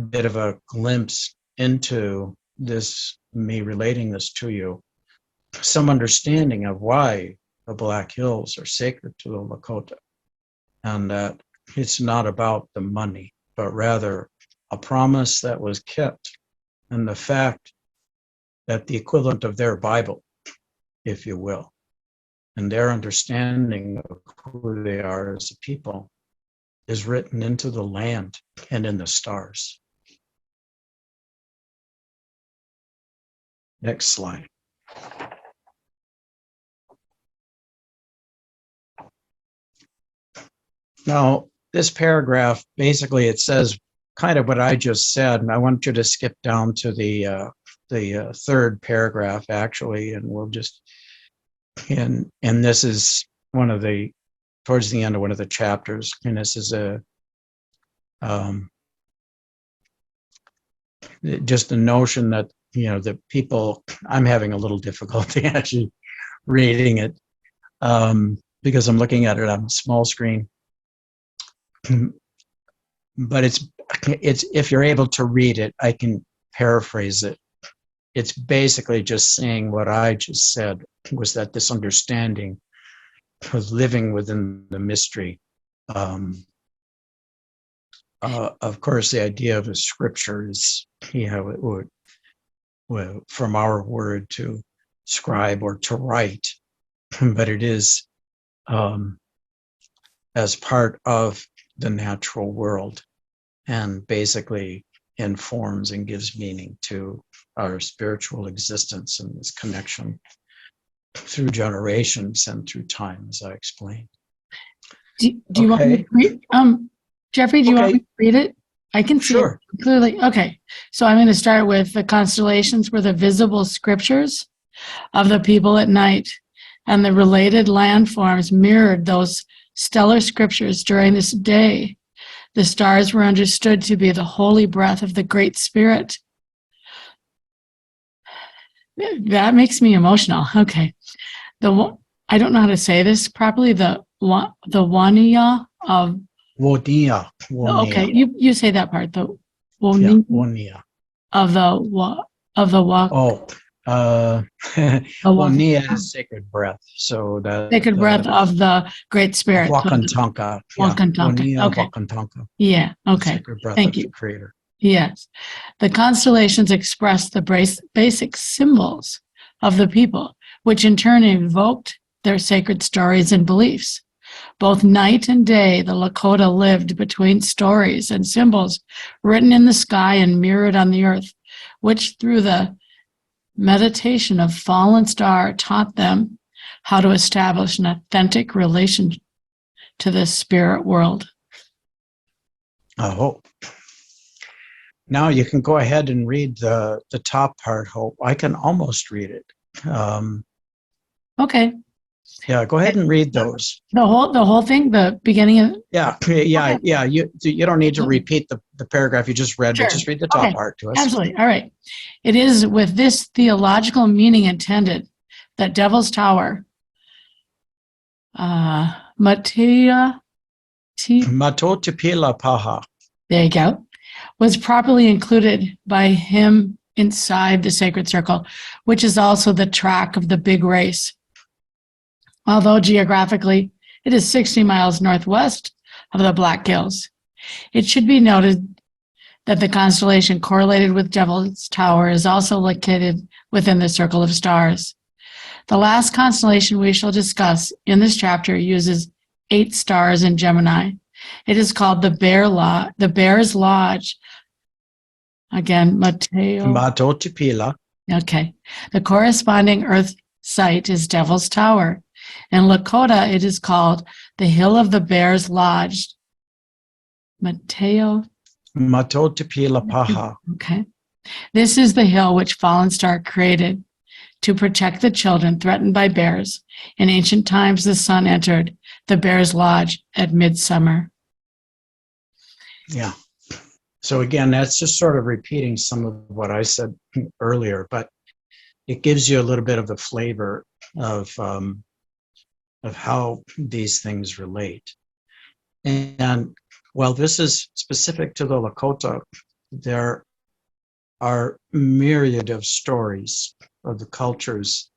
bit of a glimpse into this, me relating this to you, some understanding of why the Black Hills are sacred to the Lakota, and that it's not about the money, but rather a promise that was kept, and the fact that the equivalent of their Bible, if you will, and their understanding of who they are as a people is written into the land and in the stars. Next slide. Now, this paragraph, basically it says kind of what I just said, and I want you to skip down to the third paragraph, actually, and we'll just, and this is towards the end of one of the chapters, and this is just the notion that, the people, I'm having a little difficulty actually reading it because I'm looking at it on a small screen. But it's if you're able to read it, I can paraphrase it. It's basically just saying what I just said, was that this understanding of living within the mystery. Of course, the idea of a scripture is, it would, from our word to scribe or to write, but it is as part of the natural world, and basically informs and gives meaning to our spiritual existence and this connection through generations and through time, as I explained. Do you want me to read? Jeffrey, do you want me to read it? I can see it clearly. Okay, so I'm going to start with the constellations were the visible scriptures of the people at night, and the related landforms mirrored those stellar scriptures during this day. The stars were understood to be the holy breath of the Great Spirit. That makes me emotional. Okay. I don't know how to say this properly. The Waniya of... Wonia. Okay, you say that part. The Wonia. Of the walk. Oh, Wonia is sacred breath. So that sacred breath of the Great Spirit. Wakantanka. Wakantanka. Okay. Wakantanka. Yeah. Okay. Sacred breath Thank of you. the Creator. Yes. The constellations express the basic symbols of the people, which in turn evoked their sacred stories and beliefs. Both night and day, the Lakota lived between stories and symbols written in the sky and mirrored on the earth, which through the meditation of fallen star taught them how to establish an authentic relation to the spirit world. Hope. Now you can go ahead and read the top part, Hope. I can almost read it. Okay. Yeah, go ahead and read those. The whole thing, the beginning of. Yeah, Okay. yeah. You don't need to repeat the paragraph you just read, but Sure. just read the top Okay. part to us. Absolutely. All right. It is with this theological meaning intended that Devil's Tower, Matea, Mato tipila paha. there you go, was properly included by him inside the sacred circle, which is also the track of the big race. Although geographically it is 60 miles northwest of the Black Hills. It should be noted that the constellation correlated with Devil's Tower is also located within the circle of stars. The last constellation we shall discuss in this chapter uses 8 stars in Gemini. It is called the Bear's Lodge. Again, Mateo. Mato tipila. Okay. The corresponding Earth site is Devil's Tower. In Lakota, it is called the Hill of the Bear's Lodge. Mateo. Mato tipila paha. Okay. This is the hill which Fallen Star created to protect the children threatened by bears. In ancient times, the sun entered the Bear's Lodge at midsummer. Yeah. So again, that's just sort of repeating some of what I said earlier, but it gives you a little bit of the flavor of how these things relate. And while this is specific to the Lakota, there are myriad of stories of the cultures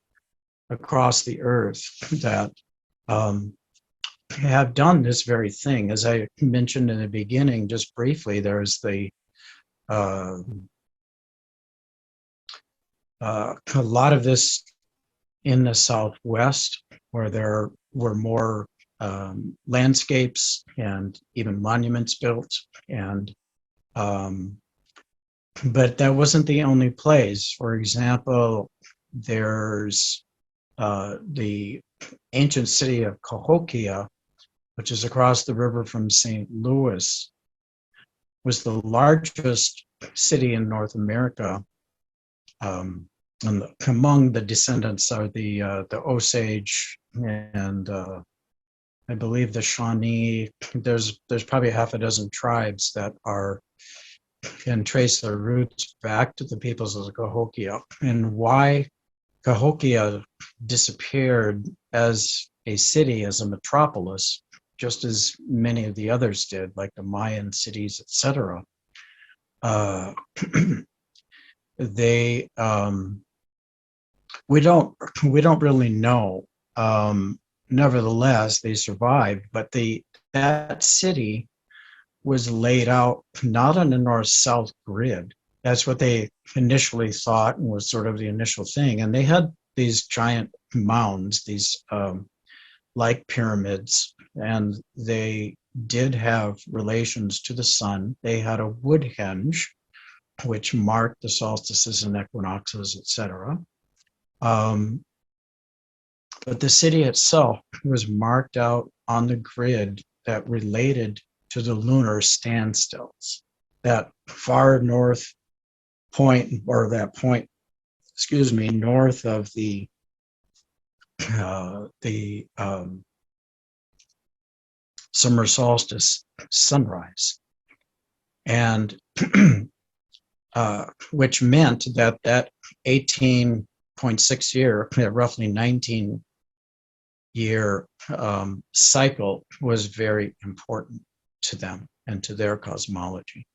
across the earth that have done this very thing. As I mentioned in the beginning, just briefly, there's a lot of this in the Southwest, where there were more landscapes and even monuments built, and but that wasn't the only place. For example, there's the ancient city of Cahokia, which is across the river from St. Louis, was the largest city in North America. And among the descendants are the Osage and I believe the Shawnee. There's probably half a dozen tribes that can trace their roots back to the peoples of Cahokia. And why Cahokia disappeared as a city, as a metropolis, just as many of the others did, like the Mayan cities, etc. They we don't really know. Nevertheless, they survived, but that city was laid out not on a north-south grid. That's what they initially thought and was sort of the initial thing. And they had these giant mounds, these like pyramids, and they did have relations to the sun. They had a wood henge, which marked the solstices and equinoxes, etc. But the city itself was marked out on the grid that related to the lunar standstills. That far north point, or that point, north of the summer solstice sunrise, and which meant that 18.6 year, roughly 19-year cycle was very important to them and to their cosmology.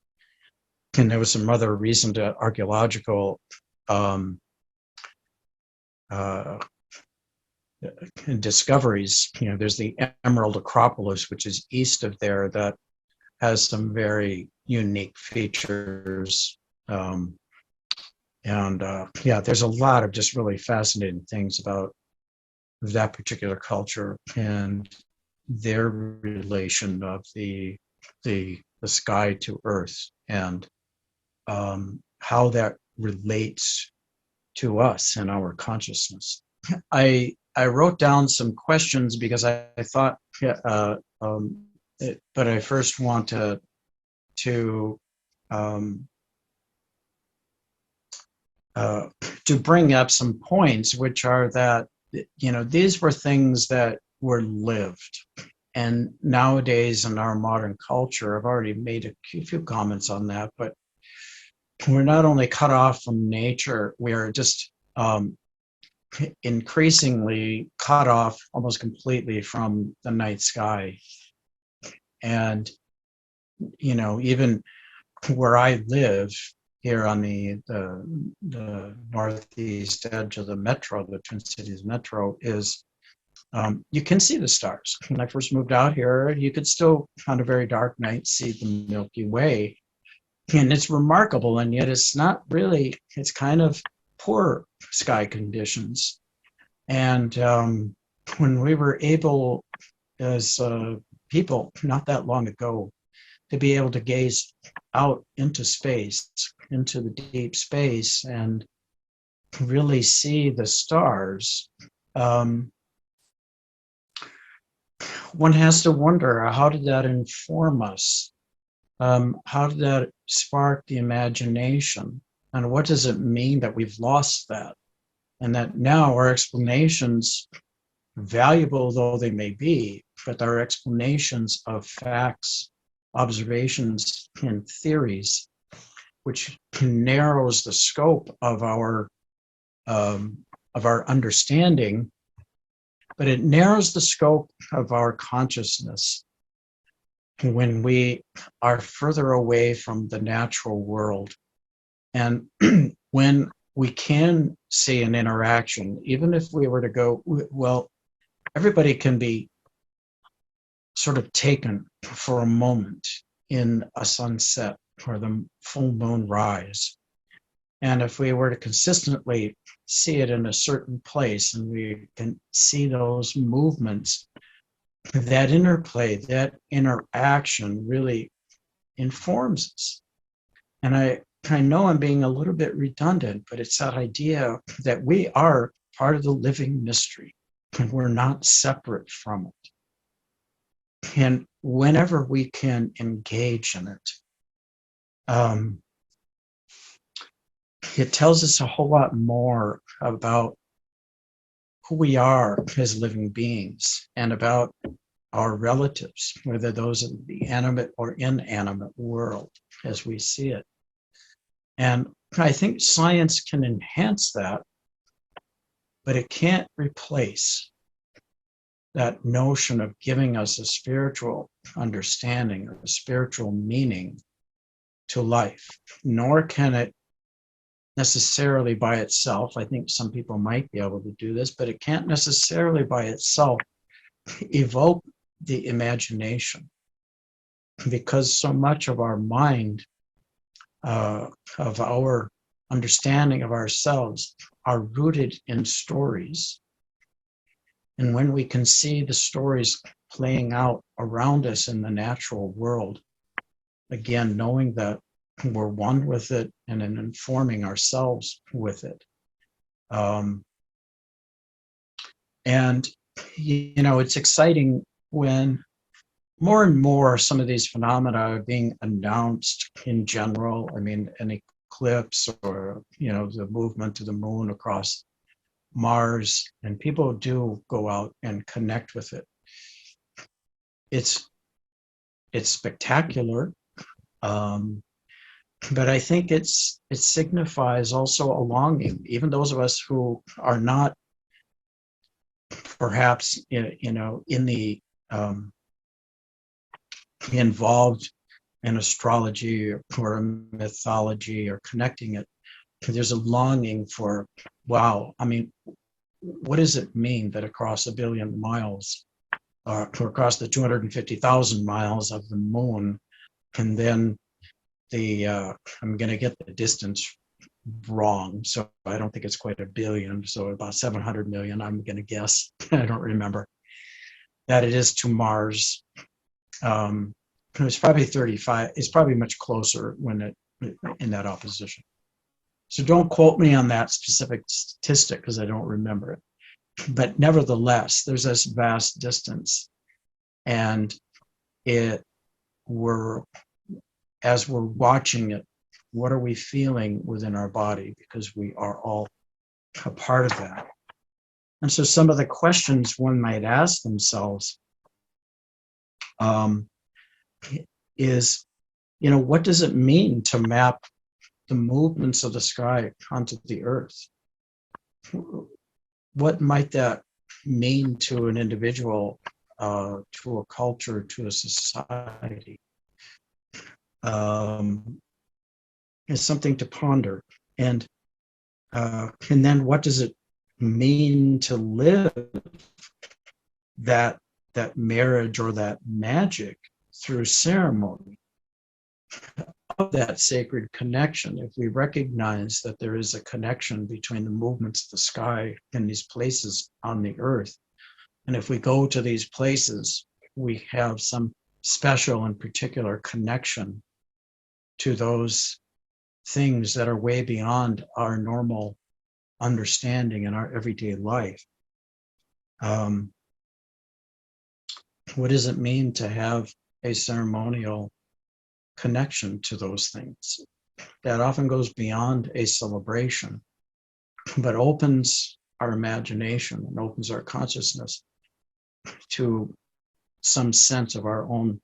And there was some other recent archaeological discoveries. There's the Emerald Acropolis, which is east of there, that has some very unique features. There's a lot of just really fascinating things about that particular culture and their relation of the sky to earth, and how that relates to us and our consciousness. I wrote down some questions because I thought, but I first want to bring up some points, which are that these were things that were lived. And nowadays in our modern culture, I've already made a few comments on that, but we're not only cut off from nature, we are just increasingly cut off almost completely from the night sky. And, even where I live here on the northeast edge of the metro, the Twin Cities metro, is you can see the stars. When I first moved out here, you could still, on a very dark night, see the Milky Way. And it's remarkable, and yet it's not really, it's kind of poor sky conditions. And when we were able, as people, not that long ago, to be able to gaze out into space, into the deep space, and really see the stars, one has to wonder, how did that inform us? How did that spark the imagination? And what does it mean that we've lost that? And that now our explanations, valuable though they may be, but our explanations of facts, observations, and theories, which narrows the scope of our understanding, but it narrows the scope of our consciousness when we are further away from the natural world. And when we can see an interaction, even if we were to go, well, everybody can be sort of taken for a moment in a sunset or the full moon rise. And if we were to consistently see it in a certain place and we can see those movements, that interplay, that interaction really informs us. And I know I'm being a little bit redundant, but it's that idea that we are part of the living mystery and we're not separate from it. And whenever we can engage in it, it tells us a whole lot more about who we are as living beings and about our relatives, whether those in the animate or inanimate world as we see it. And I think science can enhance that, but it can't replace that notion of giving us a spiritual understanding or a spiritual meaning to life, nor can it necessarily by itself. I think some people might be able to do this, but it can't necessarily by itself evoke the imagination, because so much of our mind, of our understanding of ourselves, are rooted in stories. And when we can see the stories playing out around us in the natural world, again, knowing that we're one with it and in informing ourselves with it. And, it's exciting when more and more some of these phenomena are being announced in general. I mean, an eclipse or, the movement of the moon across Mars, and people do go out and connect with it. It's spectacular. But I think it signifies also a longing. Even those of us who are not perhaps involved in astrology or mythology or connecting it, there's a longing for, wow, I mean, what does it mean that across 1 billion miles or across the 250,000 miles of the moon, and then I'm going to get the distance wrong, so I don't think it's quite 1 billion, so about 700 million, I'm going to guess, I don't remember, that it is to Mars. It's probably 35, it's probably much closer when in that opposition. So don't quote me on that specific statistic because I don't remember it. But nevertheless, there's this vast distance, and as we're watching it, what are we feeling within our body? Because we are all a part of that. And so some of the questions one might ask themselves is, what does it mean to map the movements of the sky onto the earth? What might that mean to an individual, to a culture, to a society? Is something to ponder. And then what does it mean to live that marriage or that magic through ceremony of that sacred connection? If we recognize that there is a connection between the movements of the sky and these places on the earth, and if we go to these places, we have some special and particular connection to those things that are way beyond our normal understanding in our everyday life. What does it mean to have a ceremonial connection to those things? That often goes beyond a celebration, but opens our imagination and opens our consciousness to some sense of our own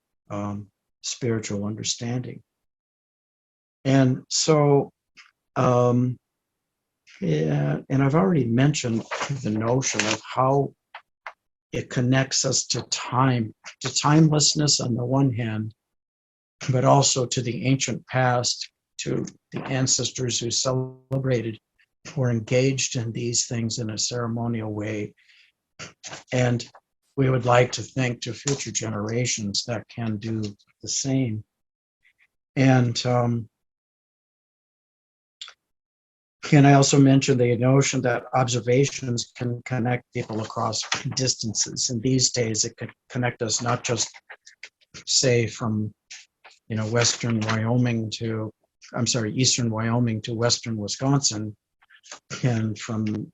spiritual understanding. And so, and I've already mentioned the notion of how it connects us to time, to timelessness on the one hand, but also to the ancient past, to the ancestors who celebrated or engaged in these things in a ceremonial way. And we would like to think to future generations that can do the same. And I also mentioned the notion that observations can connect people across distances. In these days, it could connect us not just, say, from eastern Wyoming to western Wisconsin, and from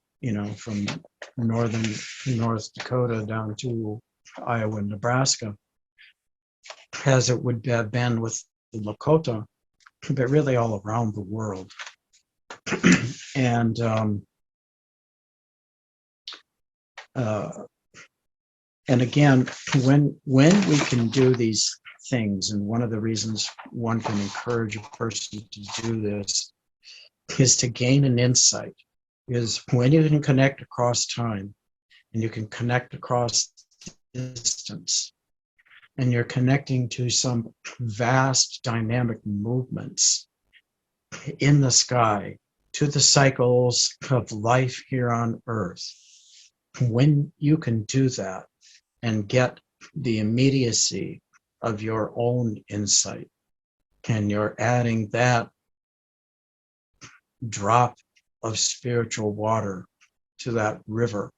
North Dakota down to Iowa and Nebraska, as it would have been with the Lakota, but really all around the world. And again, when we can do these things, and one of the reasons one can encourage a person to do this is to gain an insight, is when you can connect across time and you can connect across distance, and you're connecting to some vast dynamic movements in the sky, to the cycles of life here on earth. When you can do that and get the immediacy of your own insight, and you're adding that drop of spiritual water to that river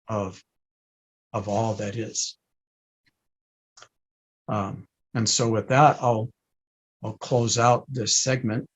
of all that is. And so with that, I'll close out this segment.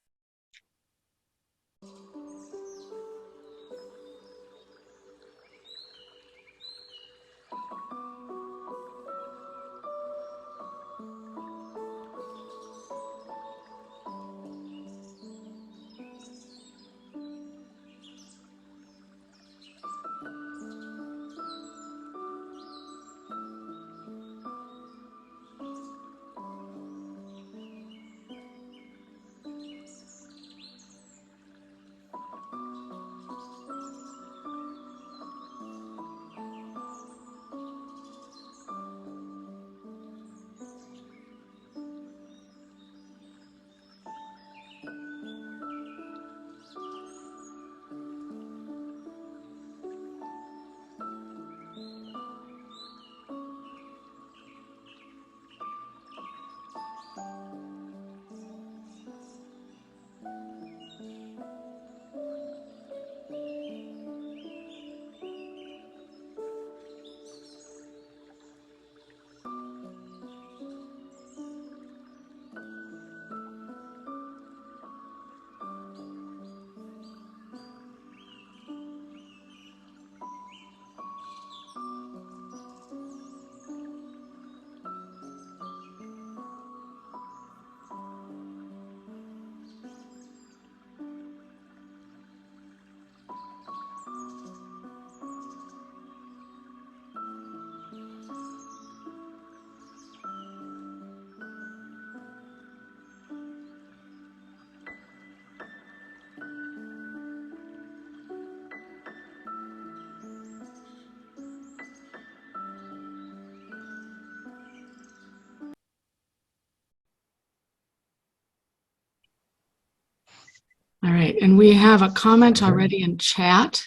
All right. And we have a comment already in chat,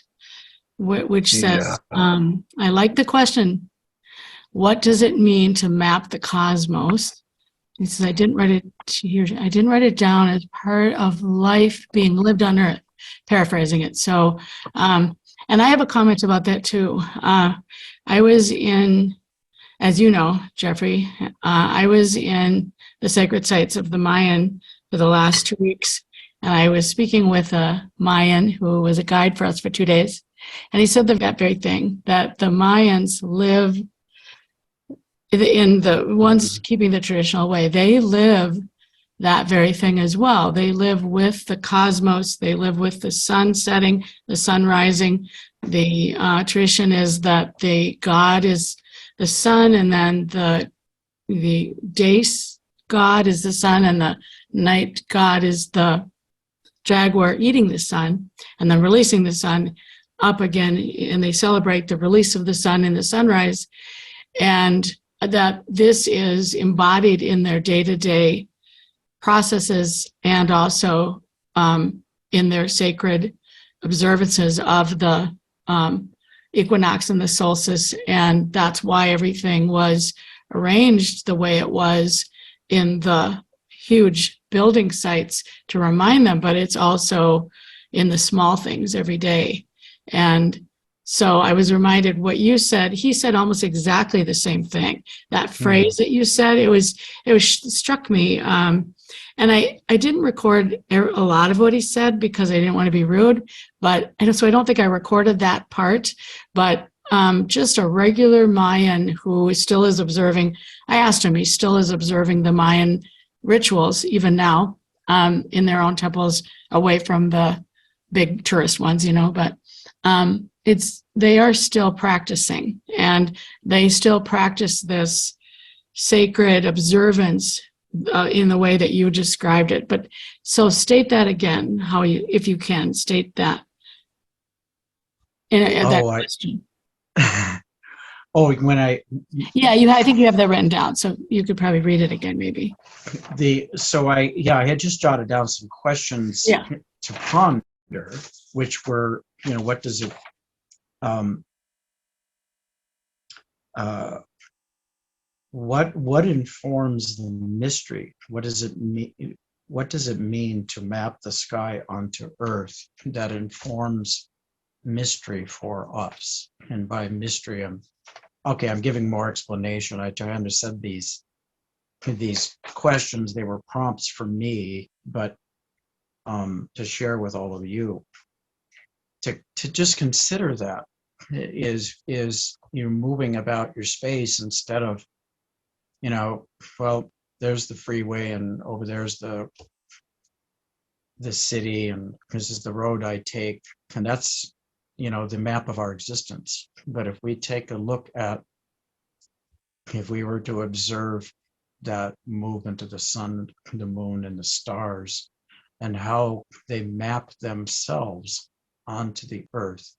which says, I like the question. What does it mean to map the cosmos? He says, I didn't write it down as part of life being lived on Earth, paraphrasing it. So, and I have a comment about that too. I was in, as you know, Jeffrey, I was in the sacred sites of the Mayan for the last 2 weeks. And I was speaking with a Mayan who was a guide for us for 2 days. And he said that very thing, that the Mayans live in the ones keeping the traditional way. They live that very thing as well. They live with the cosmos. They live with the sun setting, the sun rising. The tradition is that the god is the sun, and then the day god is the sun, and the night god is the jaguar eating the sun and then releasing the sun up again. And they celebrate the release of the sun in the sunrise, and that this is embodied in their day-to-day processes and also in their sacred observances of the equinox and the solstice. And that's why everything was arranged the way it was in the huge building sites to remind them, but it's also in the small things every day. And so I was reminded what you said. He said almost exactly the same thing. That phrase that you said, it was struck me. And I didn't record a lot of what he said because I didn't want to be rude, so I don't think I recorded that part, but just a regular Mayan who still is observing. I asked him, he still is observing the Mayan rituals even now in their own temples away from the big tourist ones, but they are still practicing, and they still practice this sacred observance in the way that you described it. But so state that again, if you can, state that. Question. I think you have that written down, so you could probably read it again, maybe. I had just jotted down some questions to ponder, which were, what does it, what informs the mystery? What does it mean? What does it mean to map the sky onto Earth that informs mystery for us? And by mystery, I'm giving more explanation. I understood these questions. They were prompts for me, but to share with all of you, to just consider that is you're moving about your space instead of, there's the freeway and over there's the city and this is the road I take, and that's the map of our existence. But if we take a look at, if we were to observe that movement of the sun, the moon, and the stars, and how they map themselves onto the earth,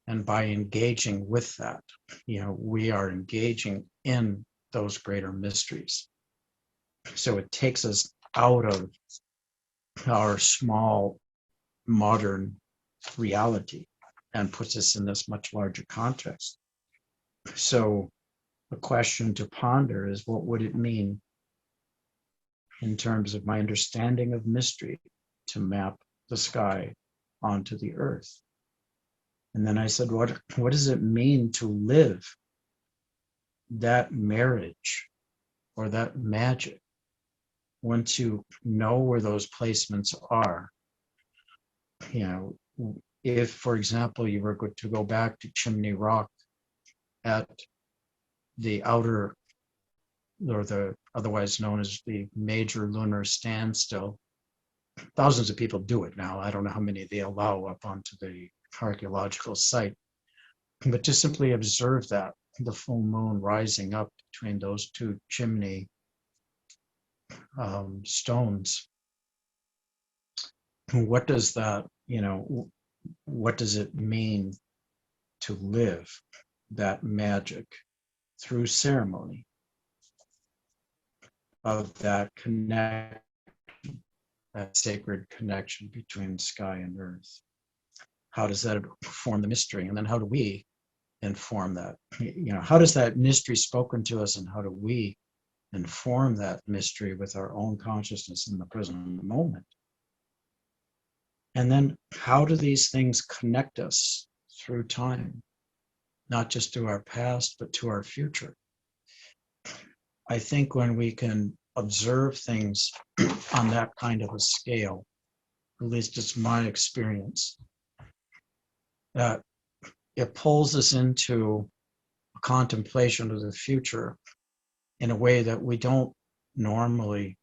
and by engaging with that, we are engaging in those greater mysteries. So it takes us out of our small modern reality and puts us in this much larger context. So the question to ponder is, what would it mean in terms of my understanding of mystery to map the sky onto the earth? And then I said, what does it mean to live that marriage or that magic once you know where those placements are? If, for example, you were to go back to Chimney Rock at the outer, or the otherwise known as the major lunar standstill, thousands of people do it now. I don't know how many they allow up onto the archaeological site, but to simply observe that, the full moon rising up between those two chimney stones. What does that, what does it mean to live that magic through ceremony of that connection that sacred connection between sky and earth. How does that form the mystery? And then how do we inform that? How does that mystery spoken to us, and how do we inform that mystery with our own consciousness in the present moment? And then how do these things connect us through time, not just to our past, but to our future? I think when we can observe things on that kind of a scale, at least it's my experience, that it pulls us into a contemplation of the future in a way that we don't normally,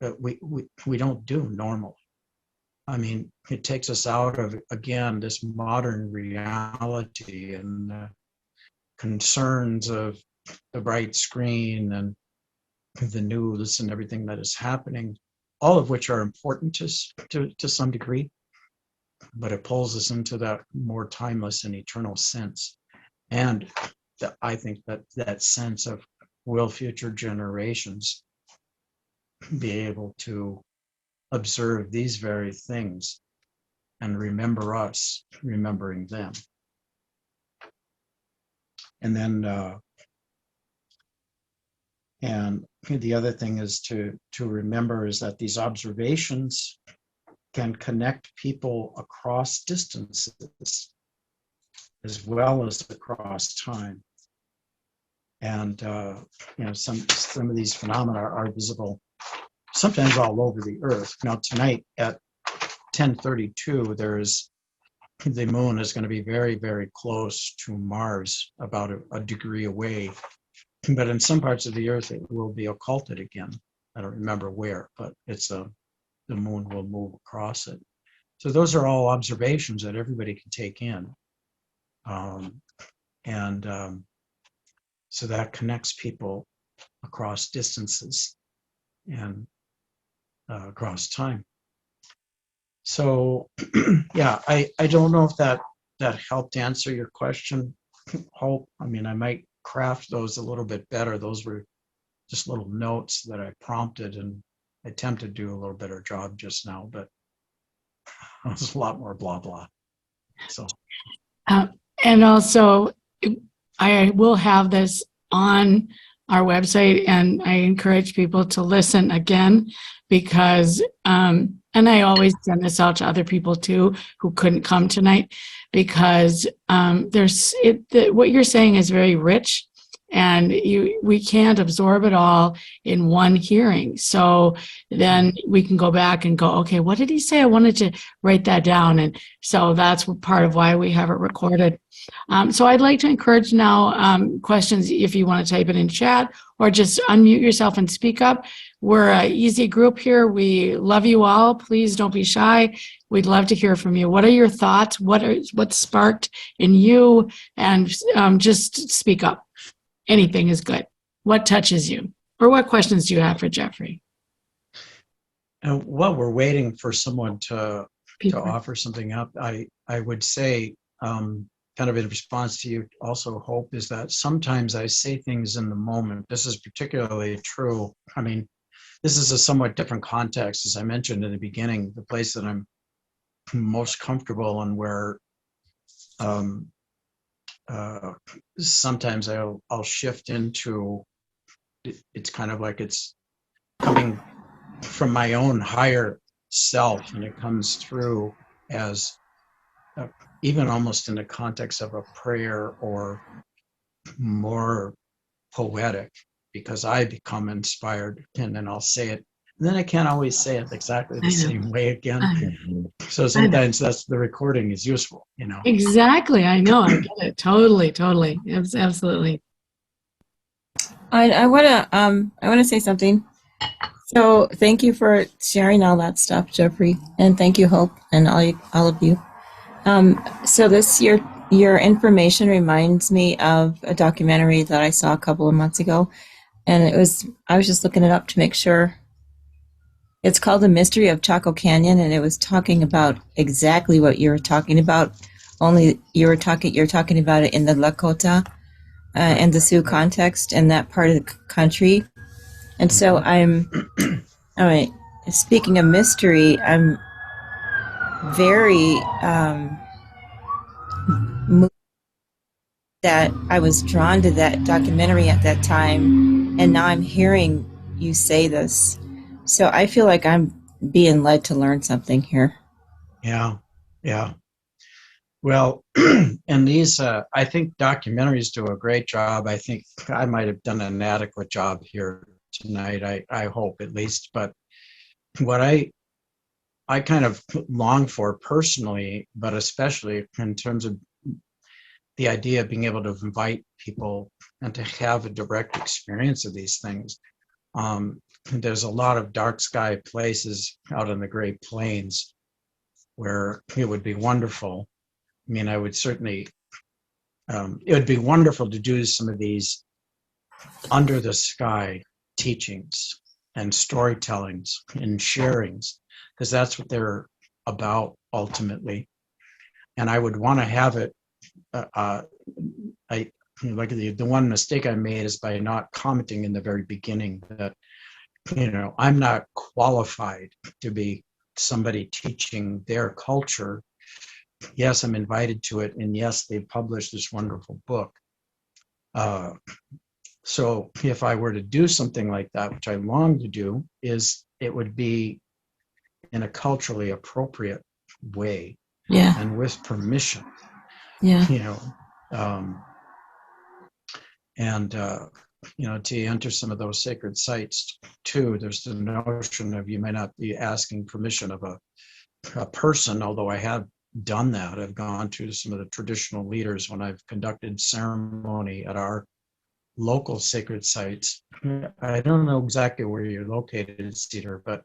that we don't do normally. I mean, it takes us out of, again, this modern reality and concerns of the bright screen and the news and everything that is happening, all of which are important to some degree, but it pulls us into that more timeless and eternal sense. And I think that sense of, will future generations be able to observe these very things and remember us remembering them? And then and the other thing is to remember is that these observations can connect people across distances as well as across time. And some of these phenomena are visible sometimes all over the earth. Now tonight at 10:32, the moon is going to be very, very close to Mars, about a degree away. But in some parts of the earth, it will be occulted again. I don't remember where, but the moon will move across it. So those are all observations that everybody can take in. So that connects people across distances and across time. So yeah, I don't know if that helped answer your question, Hope. I mean, I might craft those a little bit better. Those were just little notes that I prompted, and I attempted to do a little better job just now, but it was a lot more blah blah. So and also I will have this on our website, and I encourage people to listen again, because and I always send this out to other people too who couldn't come tonight, because what you're saying is very rich, and we can't absorb it all in one hearing. So then we can go back and go, okay, what did he say? I wanted to write that down. And so that's part of why we have it recorded. So I'd like to encourage now questions, if you want to type it in chat or just unmute yourself and speak up. We're an easy group here. We love you all. Please don't be shy. We'd love to hear from you. What are your thoughts? What sparked in you? And just speak up. Anything is good. What touches you? Or what questions do you have for Jeffrey? While we're waiting for someone to offer something up, I would say, kind of in response to you also, Hope, is that sometimes I say things in the moment. This is particularly true. I mean, this is a somewhat different context, as I mentioned in the beginning, the place that I'm most comfortable and where sometimes I'll shift into, it's kind of like it's coming from my own higher self, and it comes through as even almost in the context of a prayer, or more poetic, because I become inspired and then I'll say it, and then I can't always say it exactly the same way again. So sometimes that's the recording is useful, Exactly. I know. I get it. Totally. Absolutely. I want to say something. So thank you for sharing all that stuff, Jeffrey, and thank you, Hope, and all of you. So this your information reminds me of a documentary that I saw a couple of months ago, and I was just looking it up to make sure. It's called The Mystery of Chaco Canyon, and it was talking about exactly what you were talking about. Only you're talking about it in the Lakota and the Sioux context in that part of the country. And so all right. speaking of mystery, I'm very moved that I was drawn to that documentary at that time, and now I'm hearing you say this. So I feel like I'm being led to learn something here. Yeah, yeah. Well, and these, I think documentaries do a great job. I think I might have done an adequate job here tonight. I hope at least. But what I kind of long for personally, but especially in terms of the idea of being able to invite people and to have a direct experience of these things. There's a lot of dark sky places out in the Great Plains where it would be wonderful. I mean, I would certainly, it would be wonderful to do some of these under the sky teachings and storytellings and sharings, because that's what they're about ultimately. And I would want to have it. I like the one mistake I made is by not commenting in the very beginning that, I'm not qualified to be somebody teaching their culture. Yes, I'm invited to it, and yes, they published this wonderful book. So if I were to do something like that, which I long to do, it would be in a culturally appropriate way, Yeah. and with permission. Yeah. And to enter some of those sacred sites too, there's the notion of you may not be asking permission of a person, although I have done that. I've gone to some of the traditional leaders when I've conducted ceremony at our local sacred sites. I don't know exactly where you're located, Cedar, but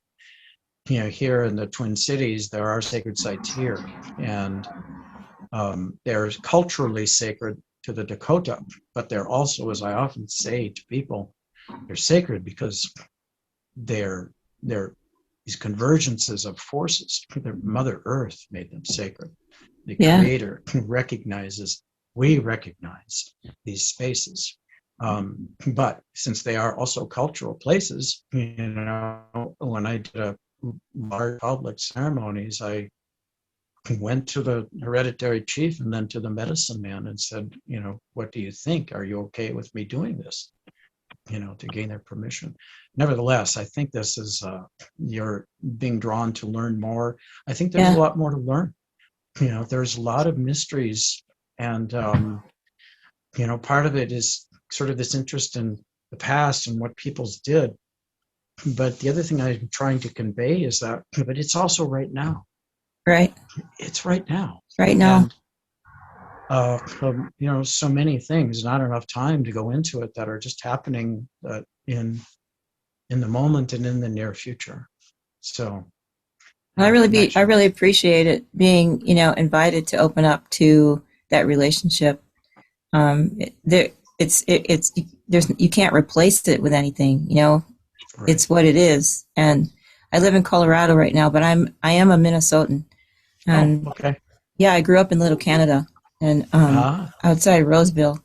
here in the Twin Cities, there are sacred sites here, and they're culturally sacred to the Dakota, but they're also, as I often say to people, they're sacred because they're these convergences of forces. Mother Earth made them sacred. The Creator we recognize these spaces. But since they are also cultural places, when I did large public ceremonies, I went to the hereditary chief and then to the medicine man and said, what do you think? Are you okay with me doing this? To gain their permission. Nevertheless, I think this is, you're being drawn to learn more. I think there's a lot more to learn. There's a lot of mysteries, and, part of it is sort of this interest in the past and what peoples did. But the other thing I'm trying to convey is that, but it's also right now. Right. It's right now. Right now. And, so many things, not enough time to go into it, that are just happening in the moment and in the near future. So I really appreciate it being, invited to open up to that relationship. You can't replace it with anything, Right. It's what it is. And I live in Colorado right now, but I am a Minnesotan. And okay. Yeah, I grew up in Little Canada, and outside Roseville.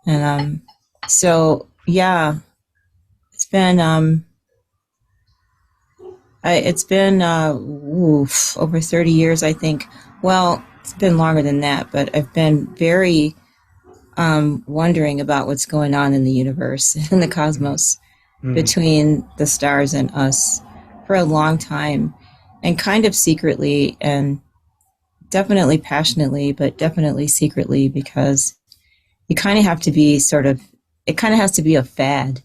And so yeah, it's been over 30 years, I think. Well, it's been longer than that, but I've been very wondering about what's going on in the universe and the cosmos, between the stars and us, for a long time, and kind of secretly, and definitely passionately, but definitely secretly, because you kind of have to be it kind of has to be a fad.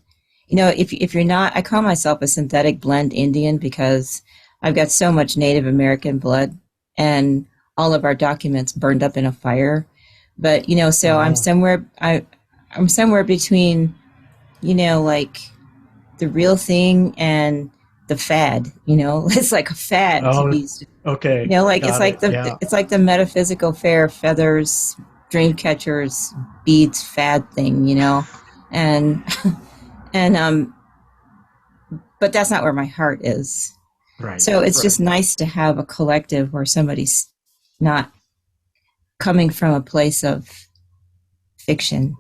If you're not, I call myself a synthetic blend Indian because I've got so much Native American blood and all of our documents burned up in a fire. But, so I'm somewhere between, like the real thing and the fad, it's like a fad to be. Okay. It's like the metaphysical fair, feathers, dream catchers, beads, fad thing, and but that's not where my heart is. Right. So it's just nice to have a collective where somebody's not coming from a place of fiction.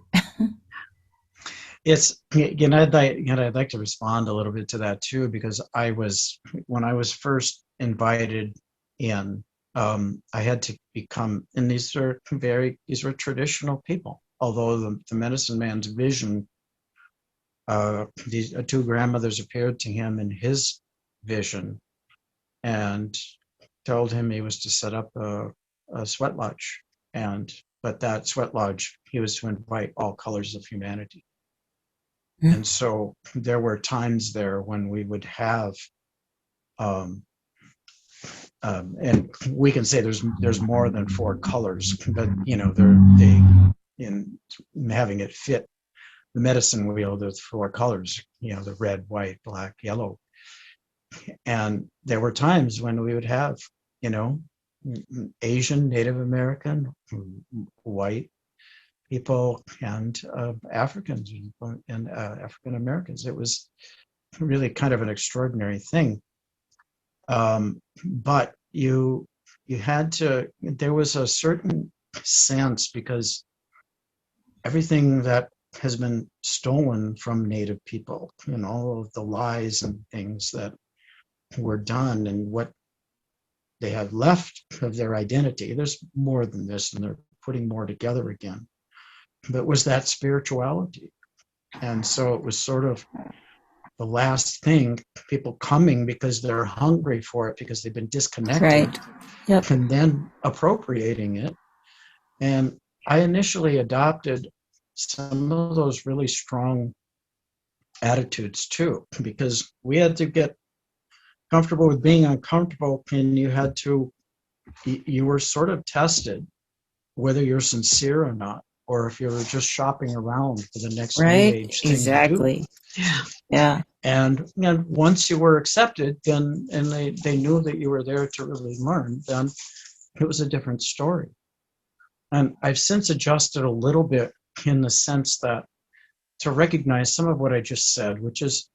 it's, I'd like to respond a little bit to that too, because when I was first invited in, I had to become, and these were traditional people, although the medicine man's vision, these two grandmothers appeared to him in his vision and told him he was to set up a sweat lodge. But that sweat lodge, he was to invite all colors of humanity. Mm. And so there were times there when we would have, and we can say there's more than four colors, but in having it fit the medicine wheel, there's four colors, the red, white, black, yellow. And there were times when we would have, Asian, Native American, white people, and Africans and African Americans. It was really kind of an extraordinary thing. But you had to, there was a certain sense, because everything that has been stolen from Native people, and all of the lies and things that were done, and what they had left of their identity. There's more than this, and they're putting more together again. But was that spirituality? And so it was sort of the last thing, people coming because they're hungry for it, because they've been disconnected, Right. Yep. and then appropriating it. And I initially adopted some of those really strong attitudes too, because we had to get comfortable with being uncomfortable, and you were sort of tested whether you're sincere or not, or if you're just shopping around for the next new Right. age thing Exactly. to do. Yeah. And once you were accepted, then, and they knew that you were there to really learn, then it was a different story. And I've since adjusted a little bit, in the sense that to recognize some of what I just said, which is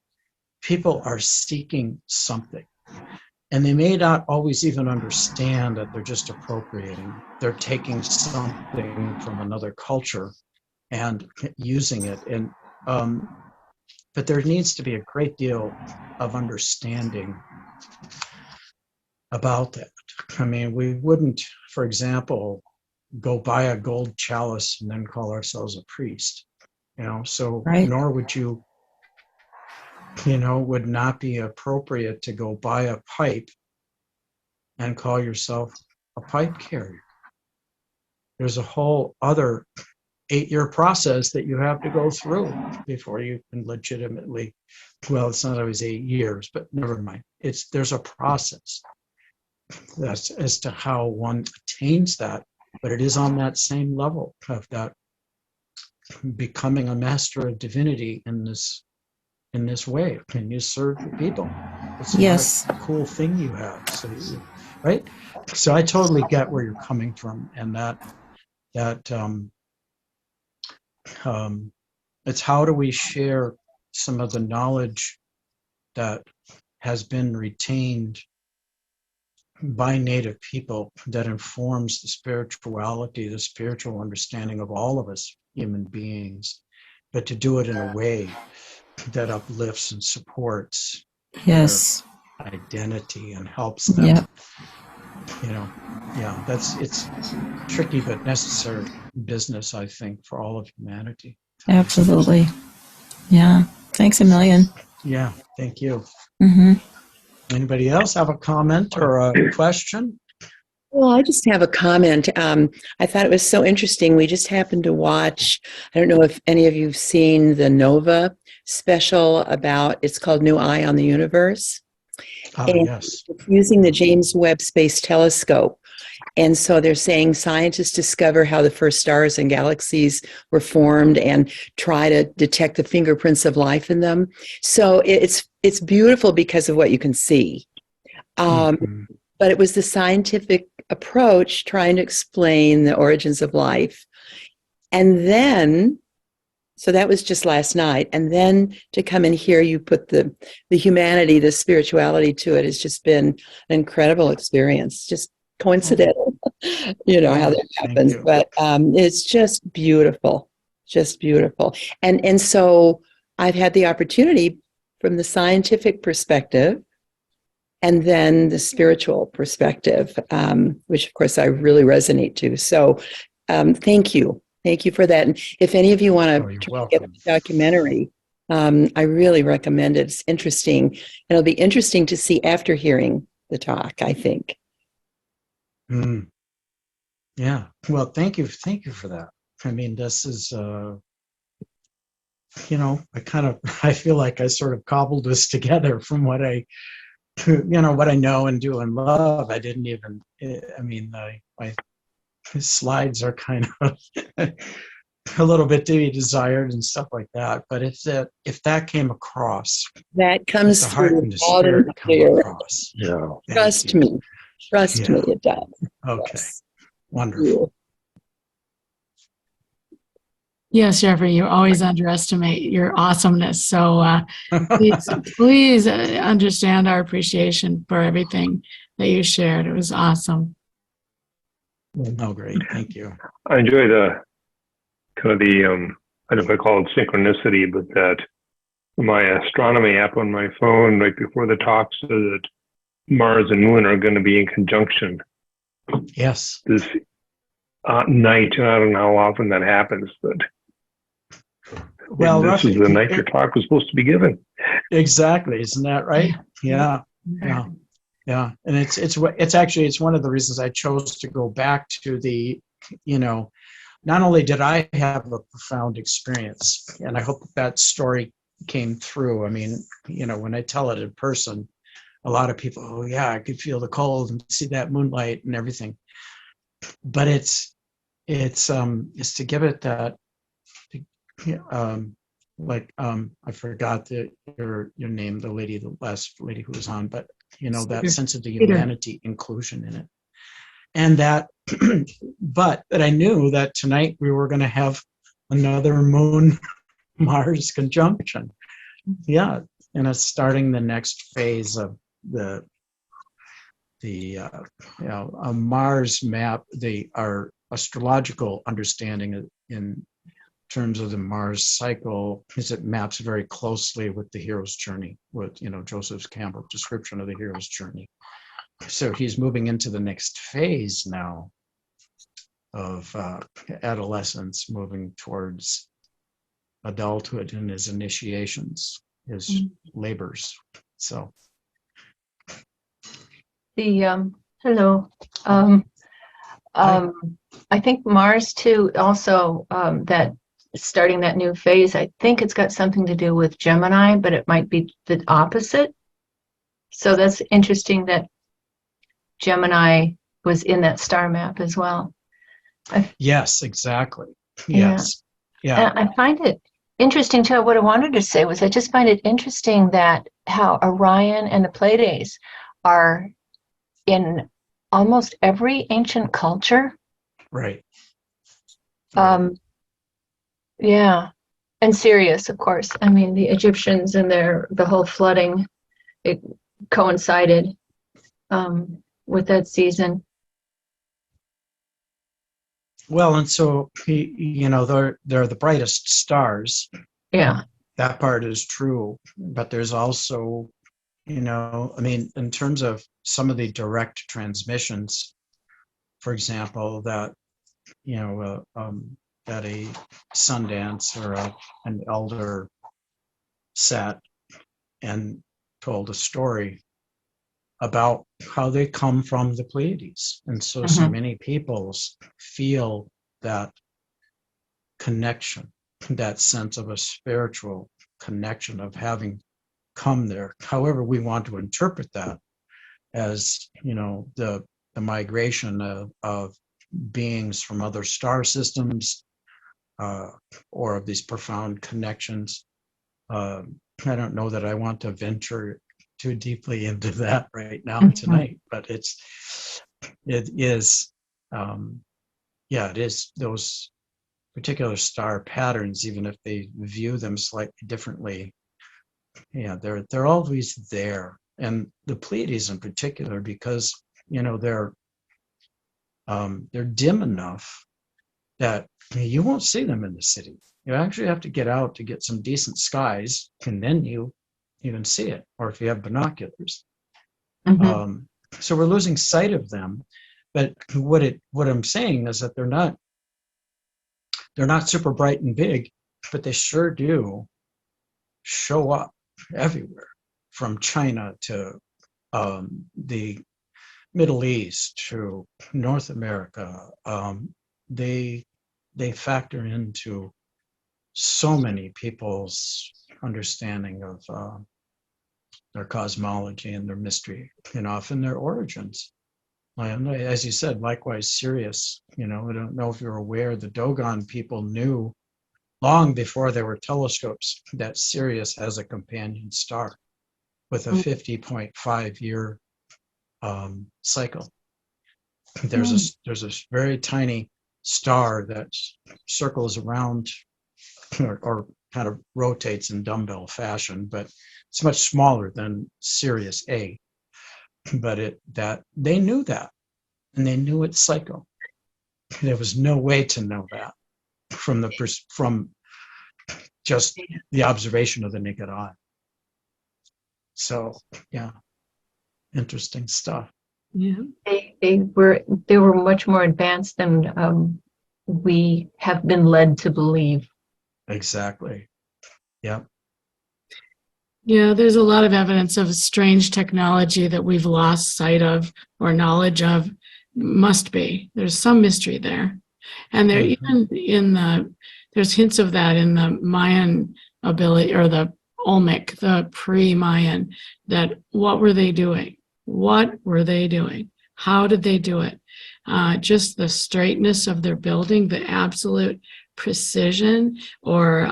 people are seeking something. And they may not always even understand that they're just appropriating. They're taking something from another culture and using it. And but there needs to be a great deal of understanding about that. I mean, we wouldn't, for example, go buy a gold chalice and then call ourselves a priest. So Right. nor would you, would not be appropriate to go buy a pipe and call yourself a pipe carrier. There's a whole other 8-year process that you have to go through before you can legitimately, well, it's not always 8 years, but never mind. There's a process that's as to how one attains that, but it is on that same level of that becoming a master of divinity in this way. Can you serve the people? It's Yes. not a cool thing you have. So right? So I totally get where you're coming from, and that it's how do we share some of the knowledge that has been retained by Native people that informs the spirituality, the spiritual understanding of all of us human beings, but to do it in a way that uplifts and supports Yes. their identity and helps them. Yep. It's tricky but necessary business, I think, for all of humanity. Absolutely. Yeah. Thanks a million. Yeah, thank you. Mm-hmm. Anybody else have a comment or a question? Well, I just have a comment. I thought it was so interesting. We just happened to watch, I don't know if any of you have seen the NOVA special it's called New Eye on the Universe. And Yes. it's using the James Webb Space Telescope. And so they're saying scientists discover how the first stars and galaxies were formed and try to detect the fingerprints of life in them. So it's beautiful because of what you can see. But it was the scientific approach trying to explain the origins of life. And then, so that was just last night. And then to come in here, you put the humanity, the spirituality to it has just been an incredible experience. Just coincidental, how that happens. But it's just beautiful. Just beautiful. And so I've had the opportunity from the scientific perspective and then the spiritual perspective, which of course I really resonate to. So thank you. Thank you for that. And if any of you want Oh, to you're get welcome. the documentary, I really recommend it. It's interesting. And it'll be interesting to see after hearing the talk, I think. Mm. Yeah. Well, thank you. Thank you for that. I mean, this is, I feel like I sort of cobbled this together from what what I know and do and love. I didn't even, my slides are kind of a little bit to be desired and stuff like that. But if that came across, That if comes the heart through and the loud and spirit come clear. across. Yeah. Thank Trust you. me. Trust me, Yeah. it does. Okay. Yes. Wonderful. Yes, Jeffrey, you always underestimate your awesomeness. So please understand our appreciation for everything that you shared. It was awesome. Oh, great. Thank you. I enjoy the kind of the, I don't know if I call it synchronicity, but that my astronomy app on my phone right before the talk said that Mars and Moon are going to be in conjunction Yes. this night. And I don't know how often that happens, but Well, this is the night your talk was supposed to be given. exactly. Isn't that right? Yeah. Yeah. Yeah. And it's one of the reasons I chose to go back to not only did I have a profound experience, and I hope that story came through. I mean, when I tell it in person, a lot of people, oh yeah, I could feel the cold and see that moonlight and everything. But it's to give it that, I forgot your name, the last lady who was on, but that sense of the humanity inclusion in it. And that, but that I knew that tonight we were going to have another Moon Mars conjunction. Yeah. And it's starting the next phase of a Mars map, our astrological understanding in terms of the Mars cycle is it maps very closely with the hero's journey, with Joseph Campbell's description of the hero's journey. So he's moving into the next phase now of adolescence, moving towards adulthood and his initiations, his labors. So hello. I think Mars too, also that starting that new phase, I think it's got something to do with Gemini, but it might be the opposite. So that's interesting that Gemini was in that star map as well. yes, exactly. Yes. Yeah. And I find it interesting too. What I wanted to say was I just find it interesting that how Orion and the Pleiades are in almost every ancient culture. Right. Yeah. And Sirius, of course. I mean, the Egyptians and the whole flooding, it coincided with that season. Well, and so they're the brightest stars. Yeah. That part is true, but there's also, in terms of some of the direct transmissions, for example, that that a Sundance or an elder sat and told a story about how they come from the Pleiades. And so many people feel that connection, that sense of a spiritual connection of having come there. However, we want to interpret that as, the migration of beings from other star systems or of these profound connections. I don't know that I want to venture too deeply into that right now tonight, but it is those particular star patterns, even if they view them slightly differently. Yeah, they're always there, and the Pleiades in particular, because they're dim enough that you won't see them in the city. You actually have to get out to get some decent skies, and then you can see it, or if you have binoculars. Mhm. So we're losing sight of them. But what I'm saying is that they're not super bright and big, but they sure do show up everywhere, from China to the Middle East to North America. They factor into so many people's understanding of their cosmology and their mystery, and often their origins. And as you said, likewise, Sirius. I don't know if you're aware, the Dogon people knew long before there were telescopes that Sirius has a companion star with a 50.5-year cycle. There's a very tiny star that circles around or kind of rotates in dumbbell fashion, but it's much smaller than Sirius A. But that they knew that, and they knew its cycle. There was no way to know that from just the observation of the naked eye. So yeah, interesting stuff. Yeah. They were much more advanced than we have been led to believe. Exactly. Yeah. Yeah, there's a lot of evidence of strange technology that we've lost sight of or knowledge of. Must be. There's some mystery there. And there even there's hints of that in the Mayan ability, or the Olmec, the pre-Mayan, that what were they doing? What were they doing? How did they do it? Just the straightness of their building, the absolute precision, or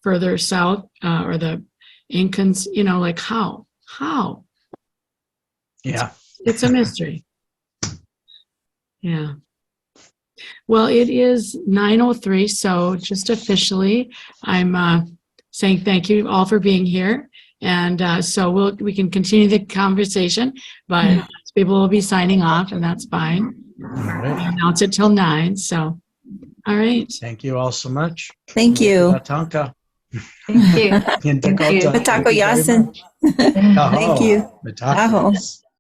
further south, or the Incans, like how? Yeah. It's a mystery. Yeah. Well, it is 9:03, so just officially, I'm saying thank you all for being here. And so we can continue the conversation, but people will be signing off, and that's fine. All right. We announce it till 9, so all right. Thank you all so much. Thank you. Tatanka. Thank you. In Thank you. Dakota. Matako Yasin. Thank you. Aho.